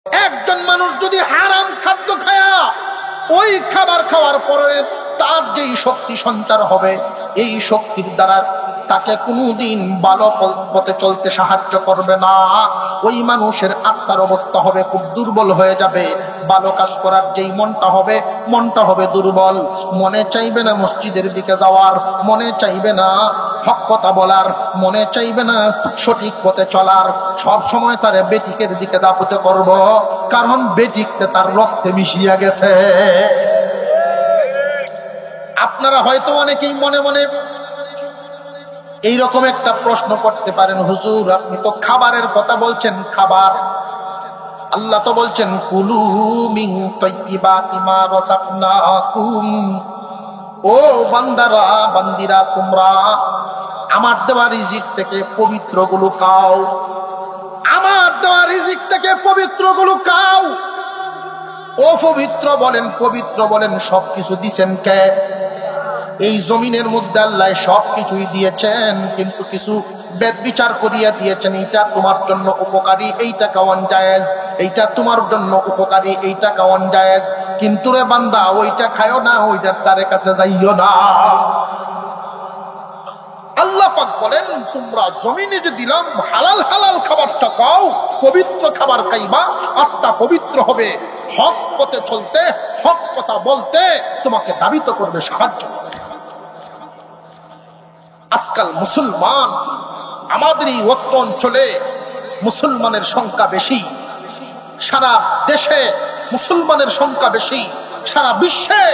একজন মানুষ যদি হারাম খাদ্য খায়া ওই খাবার খাওয়ার পরে তার যেই শক্তি সঞ্চার হবে, এই শক্তির দ্বারা তাকে কোনোদিন ভালো পথে চলতে সাহায্য করবে না। ওই মানুষের আত্মার অবস্থা হবে খুব দুর্বল হয়ে যাবে। ভালো কাজ করার যেই মনটা হবে দুর্বল। মনে চাইবে না মসজিদের দিকে যাওয়ার, মনে চাইবে না হক কথা বলার, মনে চাইবে না সঠিক পথে চলার। সব সময় তার বেটিকের দিকে দাপুতে করব, কারণ বেটিকতে তার রক্তে মিশিয়া গেছে। আপনারা হয়তো অনেকেই মনে মনে এইরকম একটা প্রশ্ন করতে পারেন, হুজুর আপনি তো খাবারের কথা বলছেন, খাবার আল্লাহ তো বলছেন কুলু মিন তাইয়্যিবাতি মা রাযাকনাকুম। ও বান্দারা বান্দিরা, তোমরা আমার দেওয়া রিজিক থেকে পবিত্রগুলো খাও, আমার দেওয়া রিজিক থেকে পবিত্রগুলো খাও। ও পবিত্র বলেন, পবিত্র বলেন, সবকিছু দিছেন কে? এই জমিনের মধ্যে আল্লাহ সবকিছুই দিয়েছেন, কিন্তু কিছু বেদ বিচার করিয়া দিয়েছেন। এইটা তোমার জন্য উপকারী, এইটা খাওয়ান জায়েজ, এইটা তোমার জন্য উপকারী, এইটা খাওয়ান জায়েজ। কিন্তু রে বান্দা, ওইটা খায়ও না, ওইটার তারে কাছে যাইও না। আল্লাহ পাক বলেন তোমরা জমিনে যে দিলাম হালাল হালাল খাবারটা খাও, পবিত্র খাবার খাইবা, আত্মা পবিত্র হবে। হক পথে চলতে, হক কথা বলতে তোমাকে দাবিত করবে, সাহায্য করবে। আজকাল মুসলমান, আমাদের এই অত্র অঞ্চলে মুসলমানের সংখ্যা বেশি, সারা দেশে মুসলমানের সংখ্যা বেশি, সারা বিশ্বে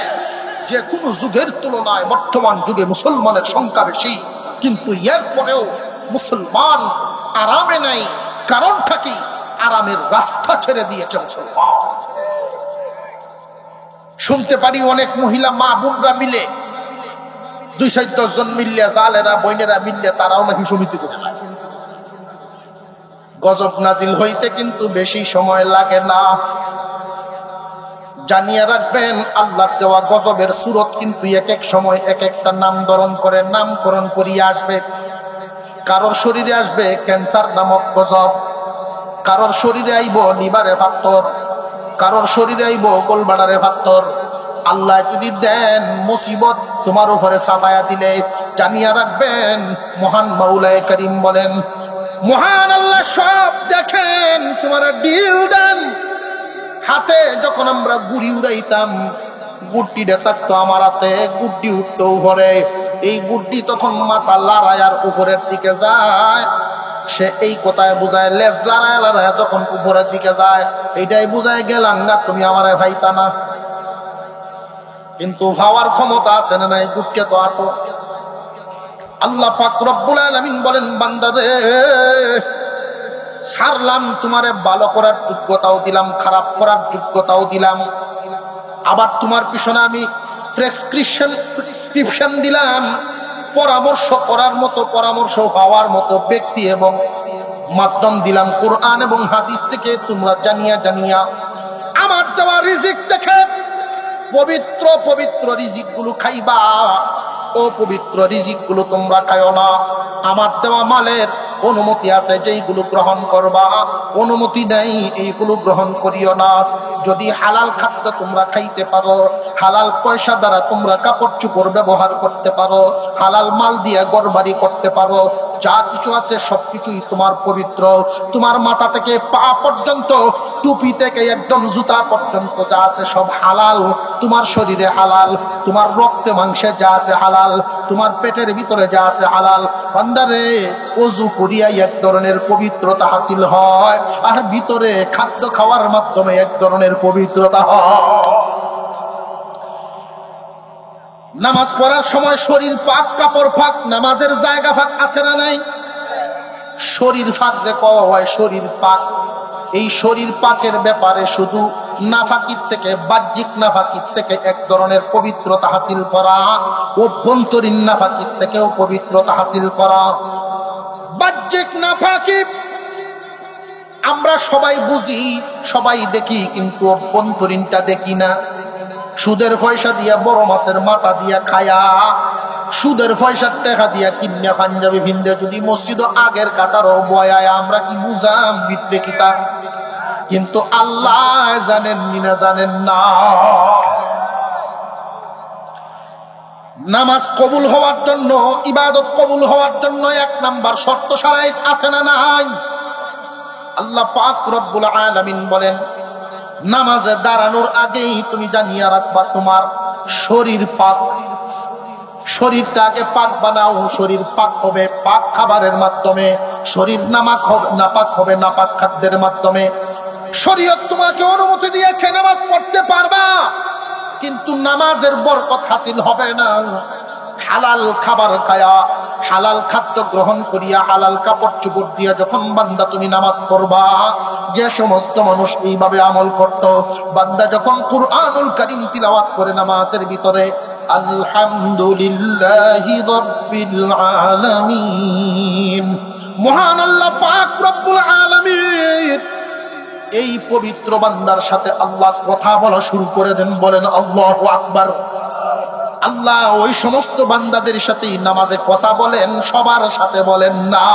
যে কোনো যুগের তুলনায় বর্তমান যুগে মুসলমানের সংখ্যা বেশি। কিন্তু এরপরেও মুসলমান আরামে নাই। কারণটা কি? আরামের রাস্তা ছেড়ে দিয়েছে মুসলমান। শুনতে পারি অনেক মহিলা মা বোনরা মিলে, 210 জন মিললে, জালেরা বইনেরা মিললে, তারাও নাকি সমিতি করে। গজব নাজিল হইতে কিন্তু বেশি সময় লাগে না। জানিয়ে রাখবেন, আল্লাহর দেওয়া গজবের সূরত কিন্তু এক এক সময় এক একটা নামকরণ করিয়া আসবে। কারোর শরীরে আসবে ক্যান্সার নামক গজব, কারোর শরীরে আইব লিভারে পাথর, কারোর শরীরে আইব গোলবাড়ারে পাথর। আল্লাহ যদি দেন মুসিবত তোমার উপরে চাপায়া দিলে, জানিয়ে রাখবেন মহান মাওলায়ে কারীম বলেন, মহান আল্লাহ সব দেখেন, তোমার ডিল দেন। হাতে যখন আমরা গুড়ি উড়াইতাম, গুড্ডিটা থাকতো আমার হাতে, গুড্ডি উঠতো উপরে। এই গুড্ডি তখন মাথা লড়াইয়ার উপরের দিকে যায়, সে এই কথায় বুঝায়, লেজ লড়ায় যখন উপরের দিকে যায়, এইটাই বুঝায় গেলাম না তুমি আমারে ভাইতা না। কিন্তু ভাবার ক্ষমতা আছে না নাই? গুড্ডি তো আটো। আল্লাহ পাক রব্বুল আলামিন বলেন, বান্দারে ছাড়লাম, তোমারে ভালো করার যোগ্যতাও দিলাম, খারাপ করার যোগ্যতাও দিলাম। আবার তোমার পিছনে আমি প্রেসক্রিপশন দিলাম, পরামর্শ করার মতো, পরামর্শ পাওয়ার মতো ব্যক্তি এবং মাধ্যম দিলাম কোরআন এবং হাদিস থেকে। তোমরা জানিয়া আমার দেওয়া রিজিক থেকে পবিত্র পবিত্র রিজিক গুলো খাইবা, ও পবিত্র রিজিক গুলো তোমরা খাইও না। আমার দেওয়া মালের অনুমতি আছে যেইগুলো গ্রহণ করবা, অনুমতি নেই এইগুলো গ্রহণ করিও না। যদি হালাল খাদ্য তোমরা খাইতে পারো, হালাল পয়সা দ্বারা তোমরা কাপড় চোপড় ব্যবহার করতে পারো, হালাল মাল দিয়ে ঘরবাড়ি করতে পারো, যা কিছু আছে সবকিছুই তোমার পবিত্র। তোমার মাথা থেকে পা পর্যন্ত, টুপি থেকে একদম জুতা পর্যন্ত যা আছে সব হালাল। তোমার শরীরে হালাল, তোমার রক্তে মাংসে যা আছে হালাল, তোমার পেটের ভিতরে যা আছে হালাল। বান্দারে ওযু করিয়াই এক ধরনের পবিত্রতা হাসিল হয়, আর ভিতরে খাদ্য খাওয়ার মাধ্যমে এক ধরনের পবিত্রতা হয়। নামাজ পড়ার সময় শরীর পাক, কাপড় পাক, নামাজের জায়গা পাক আছে না নাই? শরীর পাক যে কওয়া হয়, শরীর পাক, এই শরীর পাকের ব্যাপারে শুধু নাফাকির থেকে, বাহ্যিক নাফাকির থেকে এক ধরনের পবিত্রতা হাসিল করা, অভ্যন্তরীণ নাফাকির থেকেও পবিত্রতা হাসিল করা। বাহ্যিক নাফাকি আমরা সবাই বুঝি, সবাই দেখি, কিন্তু অভ্যন্তরীণটা দেখি না। সুদের পয়সা দিয়া, বড় মাছের মাথা দিয়া খায়া, সুদের পয়সার টাকা দিয়া কিন্যা পাঞ্জাবি ভিন্দে যদি মসজিদ আগের কাতারও বয়ায়, আমরা কি বুঝাম ভিতরে কিতা? কিন্তু আল্লাহ জানেন না জানেন না। নামাজ কবুল হওয়ার জন্য, ইবাদত কবুল হওয়ার জন্য 1 নাম্বার শর্ত শারাইত আছে না নাই? আল্লাহ পাক রব্বুল আলামিন বলেন, নামাজে দাঁড়ানোর আগেই তুমি জানিয়ে রাখবা তোমার শরীর পাক। শরীরটা আগে পাক বানাও। শরীর পাক হবে পাক খাবারের মাধ্যমে, শরীর নাপাক হবে নাপাক খাদ্যের মাধ্যমে। শরীয়ত তোমাকে অনুমতি দিয়েছে নামাজ পড়তে পারবা, কিন্তু নামাজের বরকত হাসিল হবে না হালাল খাবার খায়া, হালাল খাদ্য গ্রহণ করিয়া, হালাল কাপড় চোপড় দিয়া যখন বান্দা তুমি নামাজ পড়বা। যে সমস্ত মানুষ এইভাবে আমল করত, বান্দা যখন কুরআনুল কারীম তিলাওয়াত করে নামাজের ভিতরে আলহামদুলিল্লাহি রাব্বিল আলামিন, মহান আল্লাহ পাক রব্বুল আলামিন, এই পবিত্র বান্দার সাথে আল্লাহ কথা বলা শুরু করে দেন। বলেন আল্লাহু আকবার। আল্লাহ ওই সমস্ত বান্দাদের সাথেই নামাজে কথা বলেন, সবার সাথে বলেন না।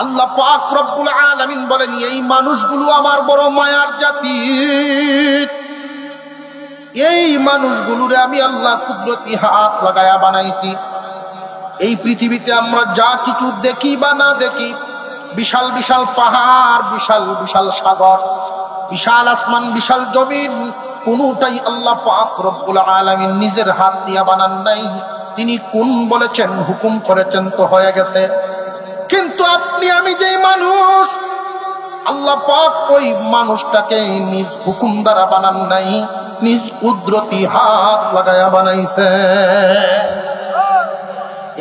আল্লাহ পাক রব্বুল আলামিন বলেন, এই মানুষগুলো আমার বড় মায়ার জাতি। এই মানুষগুলোরে আমি আল্লাহ কুদরতি হাত লাগায়া বানাইছি। এই পৃথিবীতে আমরা যা কিছু দেখি বা না দেখি, বিশাল বিশাল পাহাড়, বিশাল বিশাল সাগর, বিশাল আসমান, বিশাল জমিন, কোনটাই আল্লাহ পাক রব্বুল আলামিন নিজের হাত দিয়ে বানান নাই। তিনি কোন বলেছেন, হুকুম করেছেন তো হয়ে গেছে। কিন্তু আপনি আমি যেই মানুষ, আল্লাহ পাক ওই মানুষটাকে নিজ হুকুম দ্বারা বানান নাই, নিজ কুদরতি হাত লাগায়া বানাইছে।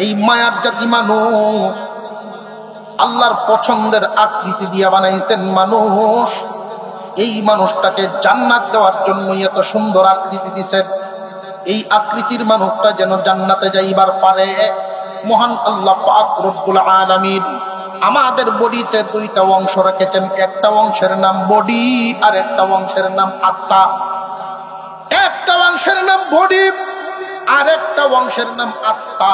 এই মায়ার জাতি মানুষ আল্লাহর পছন্দের আকৃতি দিয়া বানাইছেন মানুষ। এই মানুষটাকে জান্নাত দেওয়ার জন্য এত সুন্দর আকৃতি দিয়েছেন। এই আকৃতির মানুষটা যেন জান্নাতে যাইবার পারে, মহান আল্লাহ পাক রব্বুল আলামিন আমাদের বডিতে 2টা অংশ রেখেছেন। একটা অংশের নাম বডি, আর একটা অংশের নাম আত্মা। একটা অংশের নাম বডি, আর একটা অংশের নাম আত্মা।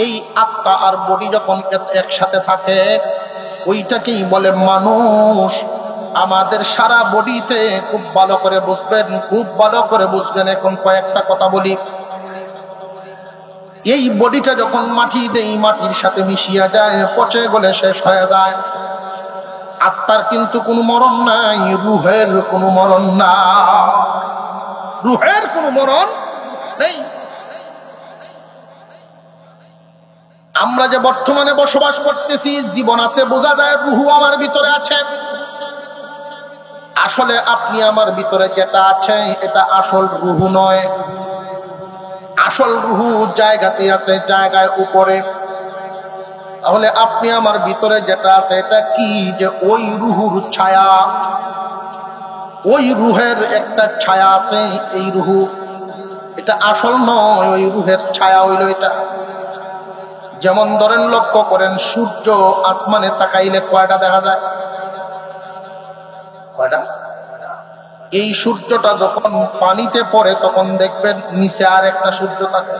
এই আত্মা আর বডি যখন একসাথে থাকে, ওইটাকেই বলে মানুষ। আমাদের সারা বডিতে খুব ভালো করে বুঝবেন, খুব ভালো করে বুঝবেন। এখন কয়েকটা কথা বলি। এই বডিটা যখন মাটি দেই, মাটির সাথে মিশিয়া যায়, পচে গলে শেষ হয়ে যায়। আত্মার কিন্তু কোনো মরণ নাই, রুহের কোনো মরণ না, রুহের কোনো মরণ নেই। আমরা যে বর্তমানে বসবাস করতেছি, জীবন আছে বোঝা যায়, রুহু আমার ভিতরে আছে। আসলে আপনি আমার ভিতরে যেটা আছে, এটা আসল রুহু নয়। আসল রুহু জায়গাতে আছে, জায়গায় উপরে। তাহলে আপনি আমার ভিতরে যেটা আছে এটা কি? যে ওই রুহুর ছায়া, ওই রুহের একটা ছায়া আছে। এই রুহু, এটা আসল নয়, ওই রুহের ছায়া হইল এটা। যেমন ধরেন, লক্ষ্য করেন, সূর্য আসমানে তাকাইলে কয়টা দেখা যায়? কয়টা? এই সূর্যটা যখন পানিতে পড়ে তখন দেখবেন নিচে আর একটা সূর্য থাকে।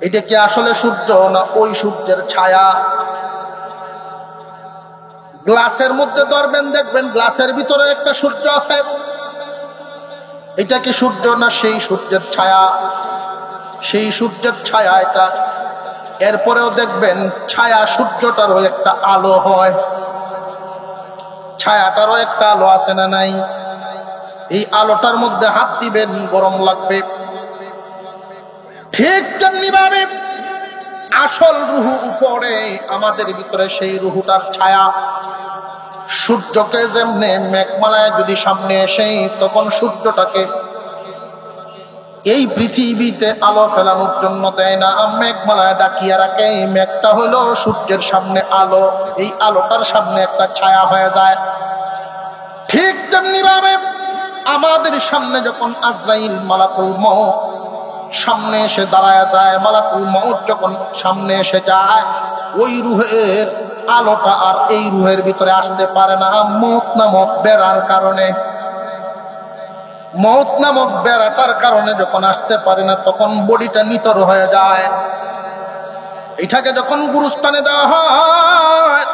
এটা কি আসলে সূর্য না ওই সূর্যের ছায়া? গ্লাসের মধ্যে ধরবেন, দেখবেন গ্লাসের ভিতরে একটা সূর্য আছে। এটা কি সূর্য না সেই সূর্যের ছায়া? সেই সূর্যের ছায়া এটা। এরপরেও দেখবেন ছায়া সূর্যটারও একটা আলো হয়, ছায়াটারও একটা আলো আছে না নাই? এই আলোটার মধ্যে হাত দিবেন, গরম লাগবে। ঠিক তেমনি ভাবে আসল রুহু উপরে, আমাদের ভিতরে সেই রুহুটার ছায়া। সূর্যকে যেমনে মেঘমালায় যদি সামনে এসে, তখন সূর্যটাকে এই পৃথিবীতে আলো ফেলানোর জন্য দেয় না, মেঘমালায় ডাকিয়া রাখে। এই মেঘটা হলো সূর্যের সামনে আলো, এই আলোটার সামনে একটা ছায়া হয়ে যায়। ঠিক তেমনি ভাবে আমাদের সামনে যখন আজরাইল মালাকুল মউত সামনে এসে দাঁড়ায় যায়, মালাকুল মউত যখন সামনে এসে যায়, ওই রুহের আলোটা আর এই রুহের ভিতরে আসতে পারে না, মউত নামক বেড়ার কারণে। মউত নামক বেড়াটার কারণে যখন আসতে পারে না, তখন বডিটা নিতর হয়ে যায়। এটাকে যখন গুরুস্থানে দেওয়া হয়,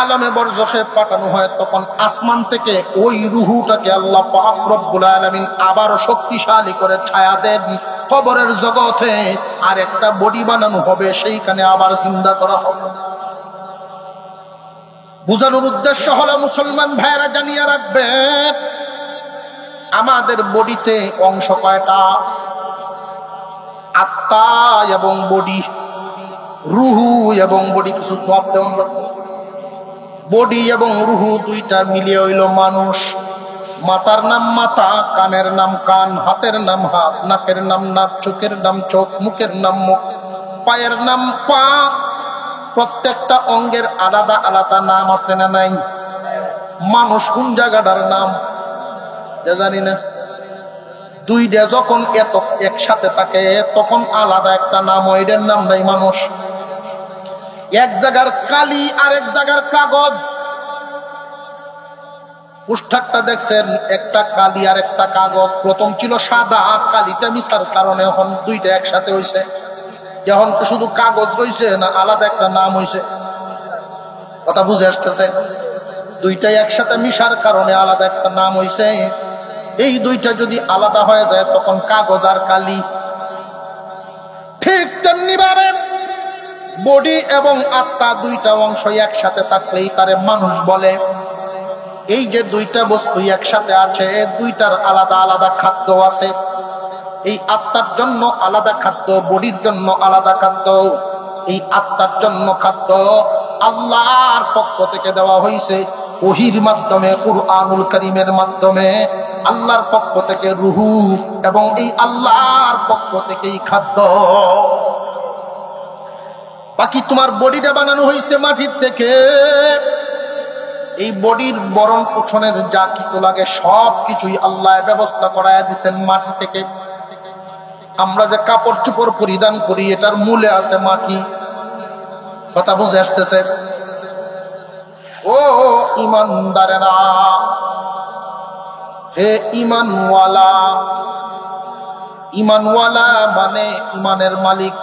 আলমে বরজখে পাঠানো হয়, তখন আসমান থেকে ওই রুহুটাকে আল্লাহ পাক রব্বুল আলামিন আবারও শক্তিশালী করে ছায়া দেন। কবরের জগতে আর একটা বডি বানানো হবে, সেইখানে আবার জিন্দা করা হবে। বুঝানোর উদ্দেশ্য হলো, মুসলমান ভাইয়েরা জানিয়ে রাখবেন, আমাদের বডিতে অংশ কয়টা? আত্মা এবং বডি, রুহু এবং বডি। কিছু জবাব দেওয়া, বডি এবং রুহু দুইটা মিলিয়ে হইল মানুষ। মাথার নাম মাথা, কানের নাম কান, হাতের নাম হাত, নাকের নাম নাক, চোখের নাম চোখ, মুখের নাম মুখ, পায়ের নাম পা। প্রত্যেকটা অঙ্গের আলাদা আলাদা নাম আছে না নাই? মানুষ কোন জায়গাটার নাম জানি না। দুইটা যখন এত একসাথে থাকে তখন আলাদা একটা নাম, ওইটার নাম নাই মানুষ। এক জায়গার কালি আর এক জায়গার কাগজ। পুস্তকটা দেখছেন, একটা কালি আর একটা কাগজ। প্রথম ছিল সাদা, কালিটা মিশার কারণে এখন দুইটা একসাথে হয়েছে। এখন তো শুধু কাগজ রয়েছে না, আলাদা একটা নাম হয়েছে। কথা বুঝে আসতেছে? দুইটা একসাথে মিশার কারণে আলাদা একটা নাম হয়েছে। এই দুইটা যদি আলাদা হয়ে যায় তখন কাগজ আর কালি। ঠিক তেমনি ভাবে বডি এবং আত্মা দুইটা অংশ একসাথে থাকলেই তারে মানুষ বলে। এই যে দুইটা বস্তু একসাথে আছে, দুইটার আলাদা আলাদা খাদ্য আছে। এই আত্মার জন্য আলাদা খাদ্য, বডির জন্য আলাদা খাদ্য। এই আত্মার জন্য খাদ্য আল্লাহর পক্ষ থেকে দেওয়া হয়েছে ওহীর মাধ্যমে, কুরআনুল কারীমের মাধ্যমে। আল্লাহর পক্ষ থেকে রুহু এবং এই আল্লাহর পক্ষ থেকেই খাদ্য। বাকি তোমার বডিটা বানানো হয়েছে মাটির থেকে। এই বডির বরণ পোষণের যা কিছু লাগে সব কিছুই আল্লাহ ব্যবস্থা করায় দিচ্ছেন মাটি থেকে। আমরা যে কাপড় চোপড় পরিধান করি এটার মূলে আছে মাটি। কথা বুঝে আসতেছে? ও ইমানদারেরা, হে ইমানওয়ালা। ইমানওয়ালা মানে ইমানের মালিক।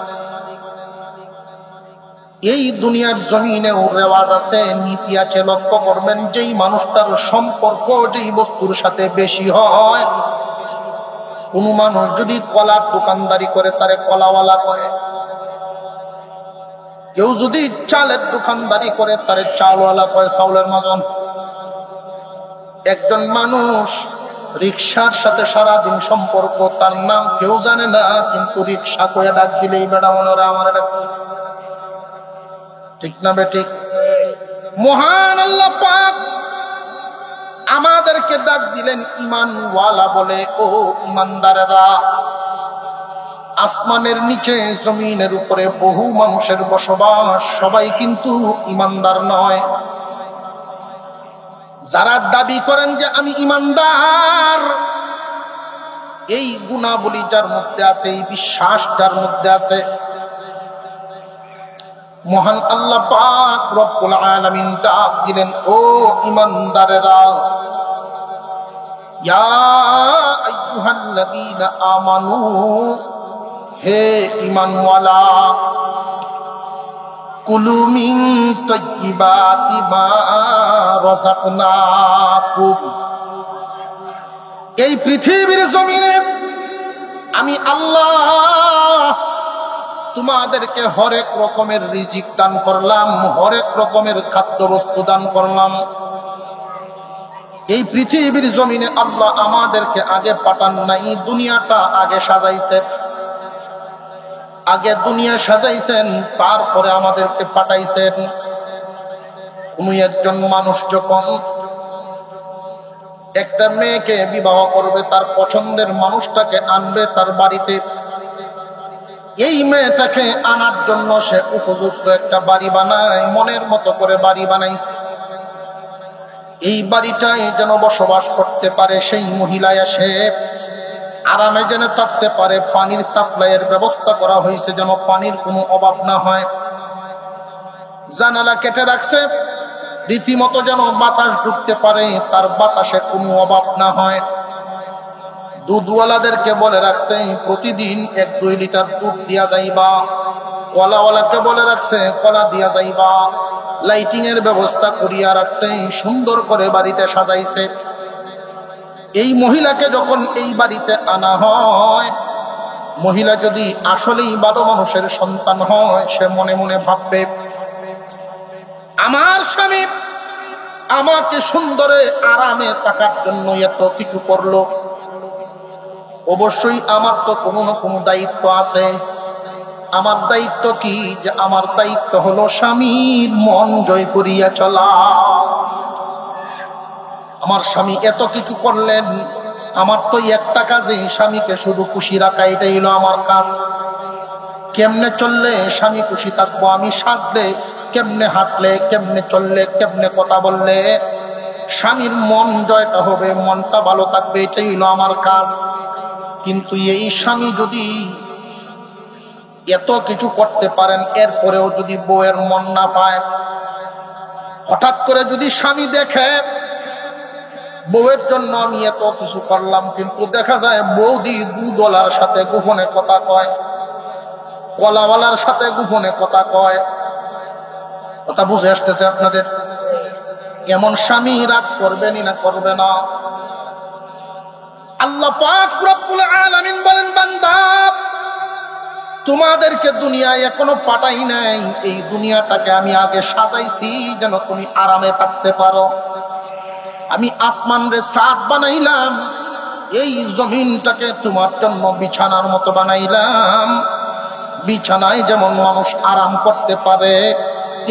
এই দুনিয়ার জমিনেও রেওয়াজ আছে, নীতি আছে। লক্ষ্য করবেন, যেই মানুষটার সম্পর্ক যেই বস্তুর সাথে বেশি হয়, কোন মানুষ যদি কলার দোকানদারি করে তারে কলাওয়ালা করে, কেউ যদি চালের দোকানদারি করে তারে চালওয়ালা করে, চাউলের মাজন। একজন মানুষ রিক্সার সাথে সারাদিন সম্পর্ক, তার নাম কেউ জানে না, কিন্তু রিক্সা করে ডাক দিলেই বেড়া মনোরা আমার ডাকছে। ঠিক না বেঠিক? মহান আল্লাহ পাক আমাদেরকে ডাক দিলেন ইমানওয়ালা বলে। ও ইমানদারেরা, আসমানের নিচে জমিনের উপরে বহু মানুষের বসবাস, সবাই কিন্তু ইমানদার নয়। যারা দাবি করেন যে আমি ইমানদার, এই গুণাবলী যার মধ্যে আছে, এই বিশ্বাস যার মধ্যে আছে, মহান আল্লাহ পাক রব্বুল আলামিন ডাক দিলেন, ও ইমানদারেরা, ইয়া আইয়ুহাল্লাযীনা আমানু, হে ঈমানওয়ালা, কুলু মিন তাইয়্যিবাতি মা রাযাকনাকুম। এই পৃথিবীর জমিনে আমি আল্লাহ তোমাদেরকে হরেক রকমের রিজিক দান করলাম, হরেক রকমের খাদ্য বস্তু দান করলাম। এই পৃথিবীর জমিনে আল্লাহ আমাদেরকে আগে পাঠান নাই, দুনিয়াটা আগে সাজাইছেন। আগে দুনিয়া সাজাইছেন, তারপরে আমাদেরকে পাঠাইছেন। কোন একজন মানুষ যখন একটা মেয়েকে বিবাহ করবে, তার পছন্দের মানুষটাকে আনবে তার বাড়িতে। এই মেয়েটাকে আনার জন্য সে উপযুক্ত একটা বাড়ি বানায়, মনের মতো করে বাড়ি বানাইছে। এই বাড়িটায় যেন বসবাস করতে পারে সেই মহিলা, এসে আরামে যেন থাকতে পারে। পানির সাপ্লাইয়ের ব্যবস্থা করা হয়েছে যেন পানির কোনো অভাব না হয়। জানালা কেটে রাখছে রীতিমতো যেন বাতাস ঢুকতে পারে, তার বাতাসে কোনো অভাব না হয়। দুধওয়ালাদেরকে বলে রাখছে প্রতিদিন 1-2 লিটার দুধ দিয়া যাইবা, কলাওয়ালাকে বলে রাখছে কলা দিয়া যাইবা, লাইটিং এর ব্যবস্থা করিয়া রাখছে, সুন্দর করে বাড়িতে সাজাইছে। এই মহিলাকে যখন এই বাড়িতে আনা হয়, মহিলা যদি আসলেই ভালো মানুষের সন্তান হয়, সে মনে মনে ভাববে আমার স্বামী আমাকে সুন্দরে আরামে থাকার জন্য এত কিছু করলো, অবশ্যই আমার তো কোনো না কোনো দায়িত্ব আছে। আমার দায়িত্ব কি? যে আমার দায়িত্ব হলো স্বামীর মন জয় করিয়া চলা। আমার স্বামী এত কিছু করলেন, আমার তো একটা কাজে স্বামীকে শুধু খুশি রাখা, এটাই হলো আমার কাজ। কেমনে চললে স্বামী খুশি থাকবো, আমি সাজলে, কেমনে হাঁটলে, কেমনে চললে, কেমনে কথা বললে স্বামীর মন জয়টা হবে, মনটা ভালো থাকবে, এটাই হলো আমার কাজ। কিন্তু এই স্বামী যদি এত কিছু করতে পারেন, এরপরেও যদি বউয়ের মন না পায়, হঠাৎ করে যদি স্বামী দেখে বউয়ের জন্য আমি এত কিছু করলাম, কিন্তু দেখা যায় বৌদি দুধওয়ালার সাথে গোপনে কথা কয়, কলাওয়ালার সাথে গোপনে কথা কয়, কথা বুঝে আসতেছে আপনাদের? এমন স্বামী রাগ করবেনই না করবে না? আল্লাহ পাক রব্বুল আলামিন বলেন, বান্দা তোমাদেরকে দুনিয়ায় এখনো পাঠাই নাই, এই দুনিয়াটাকে আমি আগে সাজাইছি যেন তুমি আরামে থাকতে পারো। আমি আসমান রে ছাদ বানাইলাম, এই জমিনটাকে তোমার জন্য বিছানার মতো বানাইলাম। বিছানায় যেমন মানুষ আরাম করতে পারে,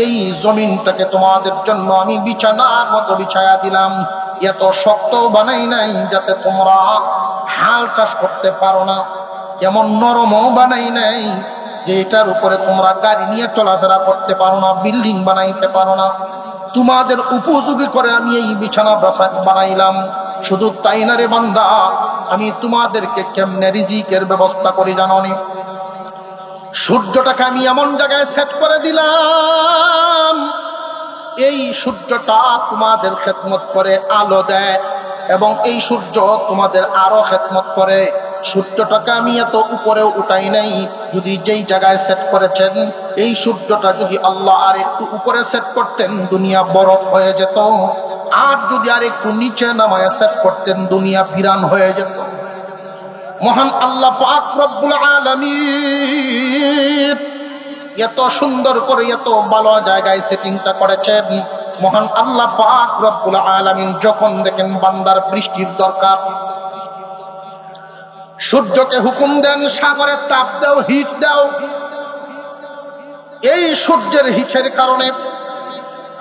এই জমিনটাকে তোমাদের জন্য আমি বিছানার মতো বিছায়া দিলাম। এত শক্ত বানাই নাই যাতে তোমরা হাল চাষ করতে পারো না, এমন নরমও বানাই নাই যে এটার উপরে তোমরা গাড়ি নিয়ে চলাফেরা করতে পারো না, বিল্ডিং বানাইতে পারো না। তোমাদের উপযোগী করে আমি এই বিছানা বানাইলাম। শুধু তাই না রে বান্দা, আমি তোমাদেরকে কেমনে রিজিকের ব্যবস্থা করি জানো নি? সূর্যটাকে আমি এমন জায়গায় সেট করে দিলাম, এই সূর্যটা তোমাদের খেদমত করে, আলো দেয়, এবং এই সূর্য তোমাদের আরো খেদমত করে। সূর্যটাকে আমি এত উপরেও উঠাই নাই, যদি যেই জায়গায় সেট করেছেন এই সূর্যটা যদি আল্লাহ আর একটু উপরে সেট করতেন, দুনিয়া বরফ হয়ে যেত। আর যদি আর একটু নিচে নামায় সেট করতেন, দুনিয়া বিরান হয়ে যেত। মহান আল্লাহ পাক রব্বুল আলামিন এত সুন্দর করে এত ভালো জায়গায় সেটিংটা করেছেন। মহান আল্লাহ পাক রব্বুল আলামিন যখন দেখেন বান্দার বৃষ্টির দরকার, সূর্যকে হুকুম দেন সাগরের তাপ দাও, হিট দাও। এই সূর্যের হিটের কারণে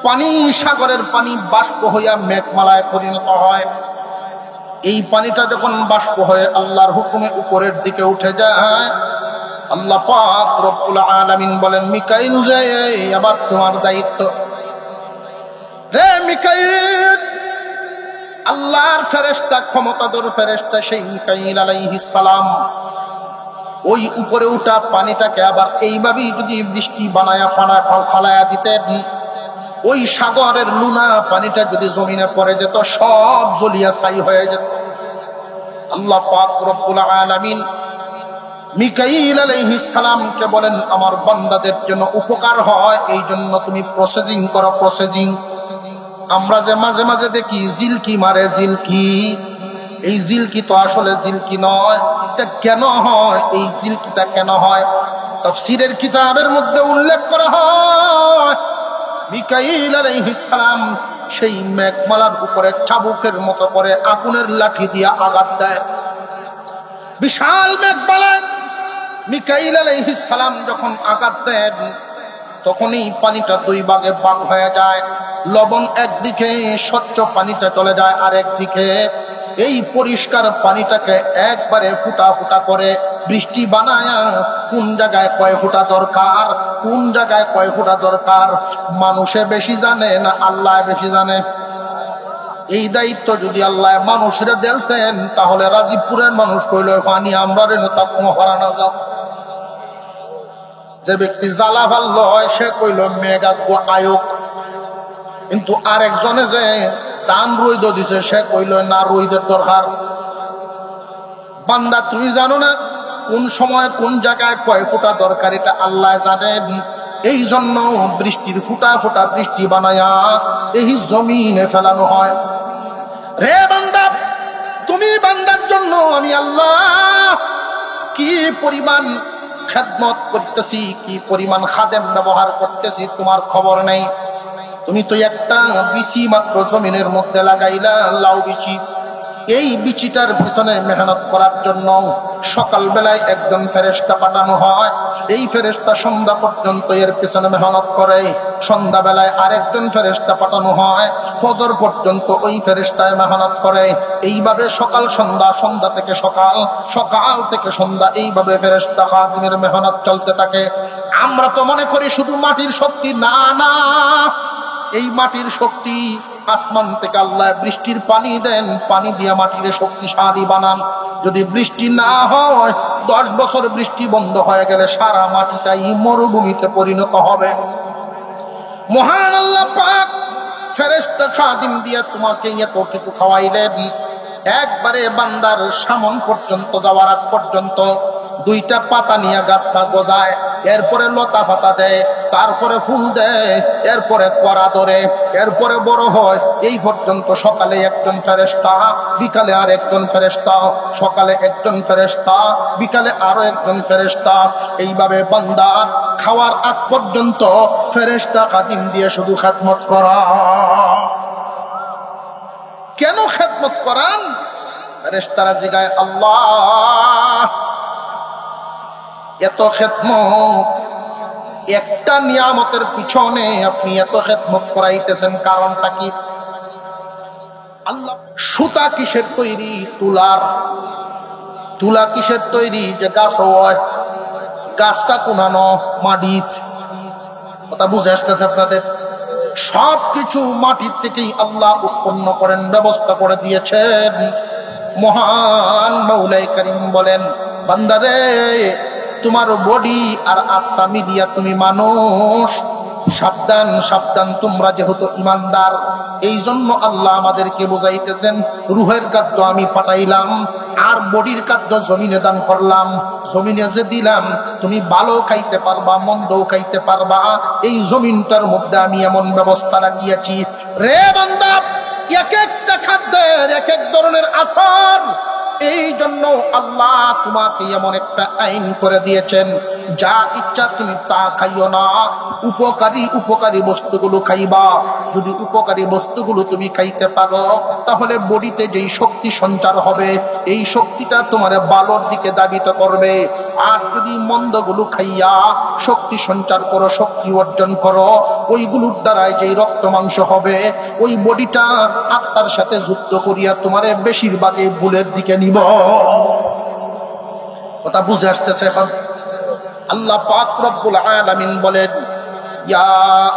পানি, সাগরের পানি বাষ্প হইয়া মেঘমালায় পরিণত হয়। এই পানিটা যখন বাষ্প হয়ে আল্লাহর হুকুমে উপরের দিকে উঠে যায়, আল্লাহ পাক রব্বুল আলামিন বলেন, মিকাইল রে আবার তোমার দায়িত্ব। রে মিকাইল, আল্লাহর ফেরেশতা, ক্ষমতাধর ফেরেশতা সেই মিকাইল আলাইহিস সালাম, ওই উপরে উঠা পানিটাকে আবার এইভাবেই যদি বৃষ্টি বানায়া ফালায়া দিতেন, ওই সাগরের লুনা পানিটা যদি জমিনে পড়ে যেত, সব জ্বলিয়া ছাই হয়ে যেত। আল্লাহ পাক রব্বুল আলামিন মিকাইল আলাইহিস সালামকে বলেন, আমার বান্দাদের জন্য উপকার হয় এই জন্য তুমি প্রসেসিং করো, প্রসেসিং। আমরা যে মাঝে মাঝে দেখি জিলকি মারে, জিলকি, এই জিলকি তো আসলে জিলকি নয়। এটা কেন হয়? এই জিলকিটা কেন হয়? তাফসীরের কিতাবের মধ্যে উল্লেখ করা হয়, মিকাইল আলাইহিস সালাম সেই মেঘমালার উপরে চাবুকের মতো করে আগুনের লাঠি দিয়ে আঘাত দেয়। বিশাল মেঘমালায় মিকাইল আলাইহিস সালাম যখন আঘাত দেন, তখনই পানিটা দুই ভাগে ভাগ হয়ে যায়। লবণ একদিকে, স্বচ্ছ পানিটা চলে যায় আরেক দিকে। এই পরিষ্কার পানিটাকে একবারে ফুটা ফুটা করে বৃষ্টি বানায়া, কোন জায়গায় কয় ফুটা দরকার, কোন জায়গায় কয় ফুটা দরকার, মানুষে বেশি জানে না আল্লাহ বেশি জানে? এই দায়িত্ব যদি আল্লাহ মানুষরে দেলতেন, তাহলে রাজীবপুরের মানুষ কইল পানি আমরা রেন তখন হরানো যাও। যে ব্যক্তি জ্বালা ভাল্ল হয় সে কইল মেঘ আসবো আয়োগ, কিন্তু আরেকজনে যে দান রইদ দিছে সে কইল না, রইদের দরকার। বান্দা তুমি জানো না কোন সময় কোন জায়গায় কয় ফোঁটা দরকার এটা আল্লাহ জানেন। এই জন্য বৃষ্টির ফুটা ফুটা বৃষ্টি বানায়া এই জমিনে ফেলানো হয়। রে বান্দা, তুমি বান্দার জন্য আমি আল্লাহ কি পরিমাণ খেদমত করতেছি, কি পরিমাণ খাদেম ব্যবহার করতেছি তোমার খবর নেই। তুমি তো একটা বিচি মাত্র জমিনের মধ্যে লাগাইলা, লাউ বিচি। এই বিচিটার পিছনে মেহনত করার জন্য সকালবেলায় একজন ফেরেশতা পাঠানো হয়। এই ফেরেশতা সন্ধ্যা পর্যন্ত এর পিছনে মেহনত করে। সন্ধ্যাবেলায় আরেকজন ফেরেশতা পাঠানো হয়, ফজর পর্যন্ত ওই ফেরেশতায় মেহনত করে। এইভাবে সকাল সন্ধ্যা, সন্ধ্যা থেকে সকাল, সকাল থেকে সন্ধ্যা, এইভাবে ফেরেশতা খাদিমের মেহনত চলতে থাকে। আমরা তো মনে করি শুধু মাটির শক্তি, না না, এই মাটির শক্তি আসমান থেকে আল্লাহ বৃষ্টির পানি দেন, পানি দিয়ে মাটির শক্তিশালী বানান। যদি বৃষ্টি না হয়, 10 বছর বৃষ্টি বন্ধ হয়ে গেলে সারা মাটিটাই মরুভূমিতে পরিণত হবে। মহান আল্লাহ পাক ফেরেশতা খাদিম দিয়ে তোমাকে এতটুকু খাওয়াইলেন। একবারে বান্দার সামন পর্যন্ত যাওয়ার আগ পর্যন্ত 2টা পাতা নিয়ে গাছটা গজায়, এরপরে লতা পাতা দেয়, তারপরে ফুল দেয়, এরপরে কড়া ধরে, এরপরে বড় হয়। এই পর্যন্ত সকালে একজন ফেরেশতা, বিকালে আর একজন ফেরেশতা, সকালে একজন ফেরেশতা, বিকালে আরো একজন ফেরেশতা। এইভাবে বান্দা খাওয়ার আগ পর্যন্ত ফেরেশতা খাদিম দিয়ে শুধু খেদমত করা। কেন খেদমত করান? ফেরেশতারা জিগায়, আল্লাহ এত খেদমত, একটা নিয়ামতের পিছনে আপনি এত খেদমত করাইতেছেন, কারণটা কি? আল্লাহ, সুতা কিসের তৈরি? তুলার। তুলা কিসের তৈরি? যে গাছ হয়, গাছটা কোনানো মাটির। কথা বুঝে আসতেছে আপনাদের? সবকিছু মাটির থেকেই আল্লাহ উৎপন্ন করেন, ব্যবস্থা করে দিয়েছেন। মহান মৌলাই করিম বলেন, বান্দারে তোমার বডি আর আত্মা মিলিয়া তুমি মানুষ। সাবধান সাবধান, তোমরা যেহেতু ইমানদার, এই জন্য আল্লাহ আমাদেরকে বুঝাইতেছেন, রুহের খাদ্য আমি পাঠাইলাম আর বডির খাদ্য জমিনে দান করলাম। জমিনে যে দিলাম, তুমি ভালো খাইতে পারবা, মন্দও খাইতে পারবা। এই জমিনটার মধ্যে আমি এমন ব্যবস্থা রাখিয়াছি, রে বান্দা, এক একটা খাদ্যের এক এক ধরনের আসার। এই জন্য আল্লাহ তোমাকে এমন একটা আইন করে দিয়েছেন, যা ইচ্ছা তুমি তা খাইও না, উপকারী উপকারী বস্তুগুলো খাইবা। যদি উপকারী বস্তুগুলো তুমি খাইতে পারো, তাহলে বডিতে যেই শক্তি সঞ্চার হবে, এই শক্তিটা তোমার ভালোর দিকে দাবিত করবে। আর যদি মন্দগুলো খাইয়া শক্তি সঞ্চার করো, শক্তি অর্জন করো, ওইগুলোর দ্বারাই যেই রক্ত মাংস হবে, ওই বডিটা আত্মার সাথে যুদ্ধ করিয়া তোমার বেশিরভাগই ভুলের দিকে নিব। কথা বুঝে আসতেছে এখন? আল্লাহ পাক রব্বুল আলামিন বলেন, ইয়া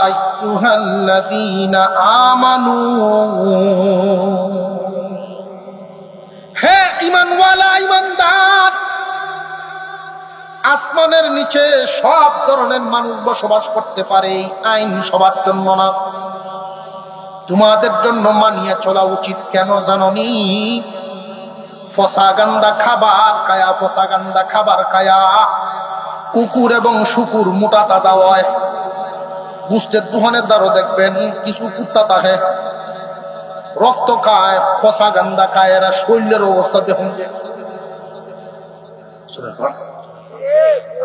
আইয়ুহাল্লাযীনা আমানু, হে ঈমানওয়ালা ঈমানদার, আসমানের নিচে সব ধরনের মানুষ বসবাস করতে পারে, এই আইন সবার জন্য না, তোমাদের জন্য মানিয়ে চলা উচিত। কেন জাননি? ফসাগান্দা খাবার খায়া, ফসাগান্দা খাবার খায়া কুকুর এবং শুকুর মোটা তাজা হয়। গুস্তের দোকানের দ্বারও দেখবেন কিছু কুত্তা থাকে, রক্ত খায়, ফসাগান্দা খায়, এরা শরীরের অবস্থা দেখুন যে।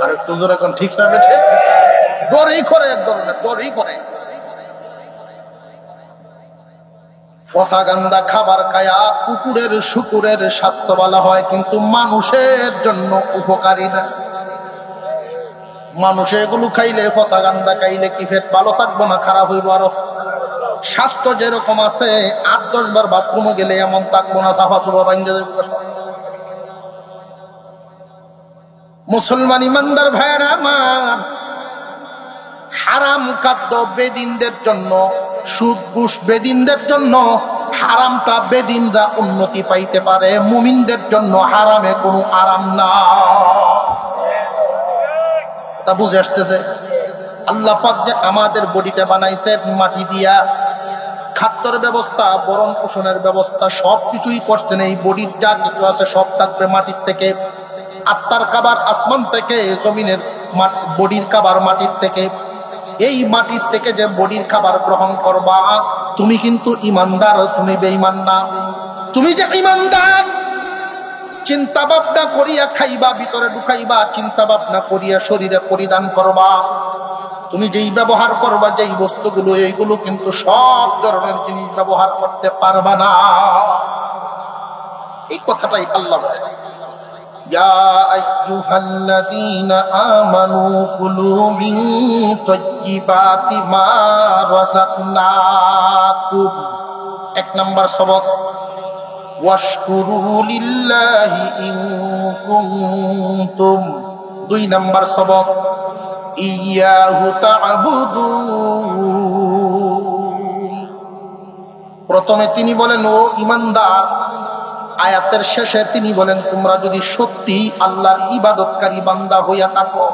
আর একটু জোরে এখন ঠিক না বেঠে? দরেই করে, এক ধরনের দরেই করে। ফসাগান্দা খাবার খায়া কুকুরের শুকুরের স্বাস্থ্য ভালো হয়, কিন্তু মানুষের জন্য উপকারী না। মানুষ এগুলো খাইলে, ফসাগান্দা খাইলে কি পেট ভালো থাকবো না খারাপ হইব? আরো স্বাস্থ্য যেরকম আছে, 8-10 বার বাথরুমে গেলে এমন থাকবো না, সাফা সুফা ভাঙ্গে যাবে। মুসলমান ইমানদার ভাইরা আমার, হারাম খাদ্য বেদিনদের জন্য, সুদ ঘুষ বেদিনদের জন্য, হারামটা বেদিনরা উন্নতি পাইতে পারে, মুমিনদের জন্য হারামে কোনো আরাম না। তা বুঝে আসতেছে? আল্লাহ পাক যে আমাদের বডিটা বানাইছেন মাটি দিয়া, খাদ্যের ব্যবস্থা, ভরণ পোষণের ব্যবস্থা সবকিছুই করছেন। এই বডির যা কিছু আছে সব থাকবে মাটির থেকে। আত্মার খাবার আসমান থেকে, জমিনের বডির খাবার মাটির থেকে। এই মাটির থেকে যে বডির খাবার গ্রহণ করবা, তুমি কিন্তু ইমানদার, তুমি বেঈমান না। তুমি যে ইমানদার, চিন্তা ভাবনা করিয়া খাইবা, ভিতরে ঢুকাইবা, চিন্তা ভাবনা করিয়া শরীরে পরিধান করবা। তুমি যেই ব্যবহার করবা, যেই বস্তুগুলো, এইগুলো কিন্তু সব ধরনের জিনিস ব্যবহার করতে পারবা না। এই কথাটাই আল্লাহ বলে, ইয়া আইয়ুহাল্লাযীনা আমানু কুলু মিন তাইয়্যিবাতি মা রাযাকনাকুম। 1 নাম্বার সবক, ওয়াশকুরু লিল্লাহি ইন কুনতুম। 2 নাম্বার সবক, ইয়াহু তা'বুদুন। প্রথমে তিনি বলেন, ও ঈমানদার। আয়াতের শেষে তিনি বলেন, তোমরা যদি সত্যি আল্লাহর ইবাদতকারী বান্দা হইয়া থাকো।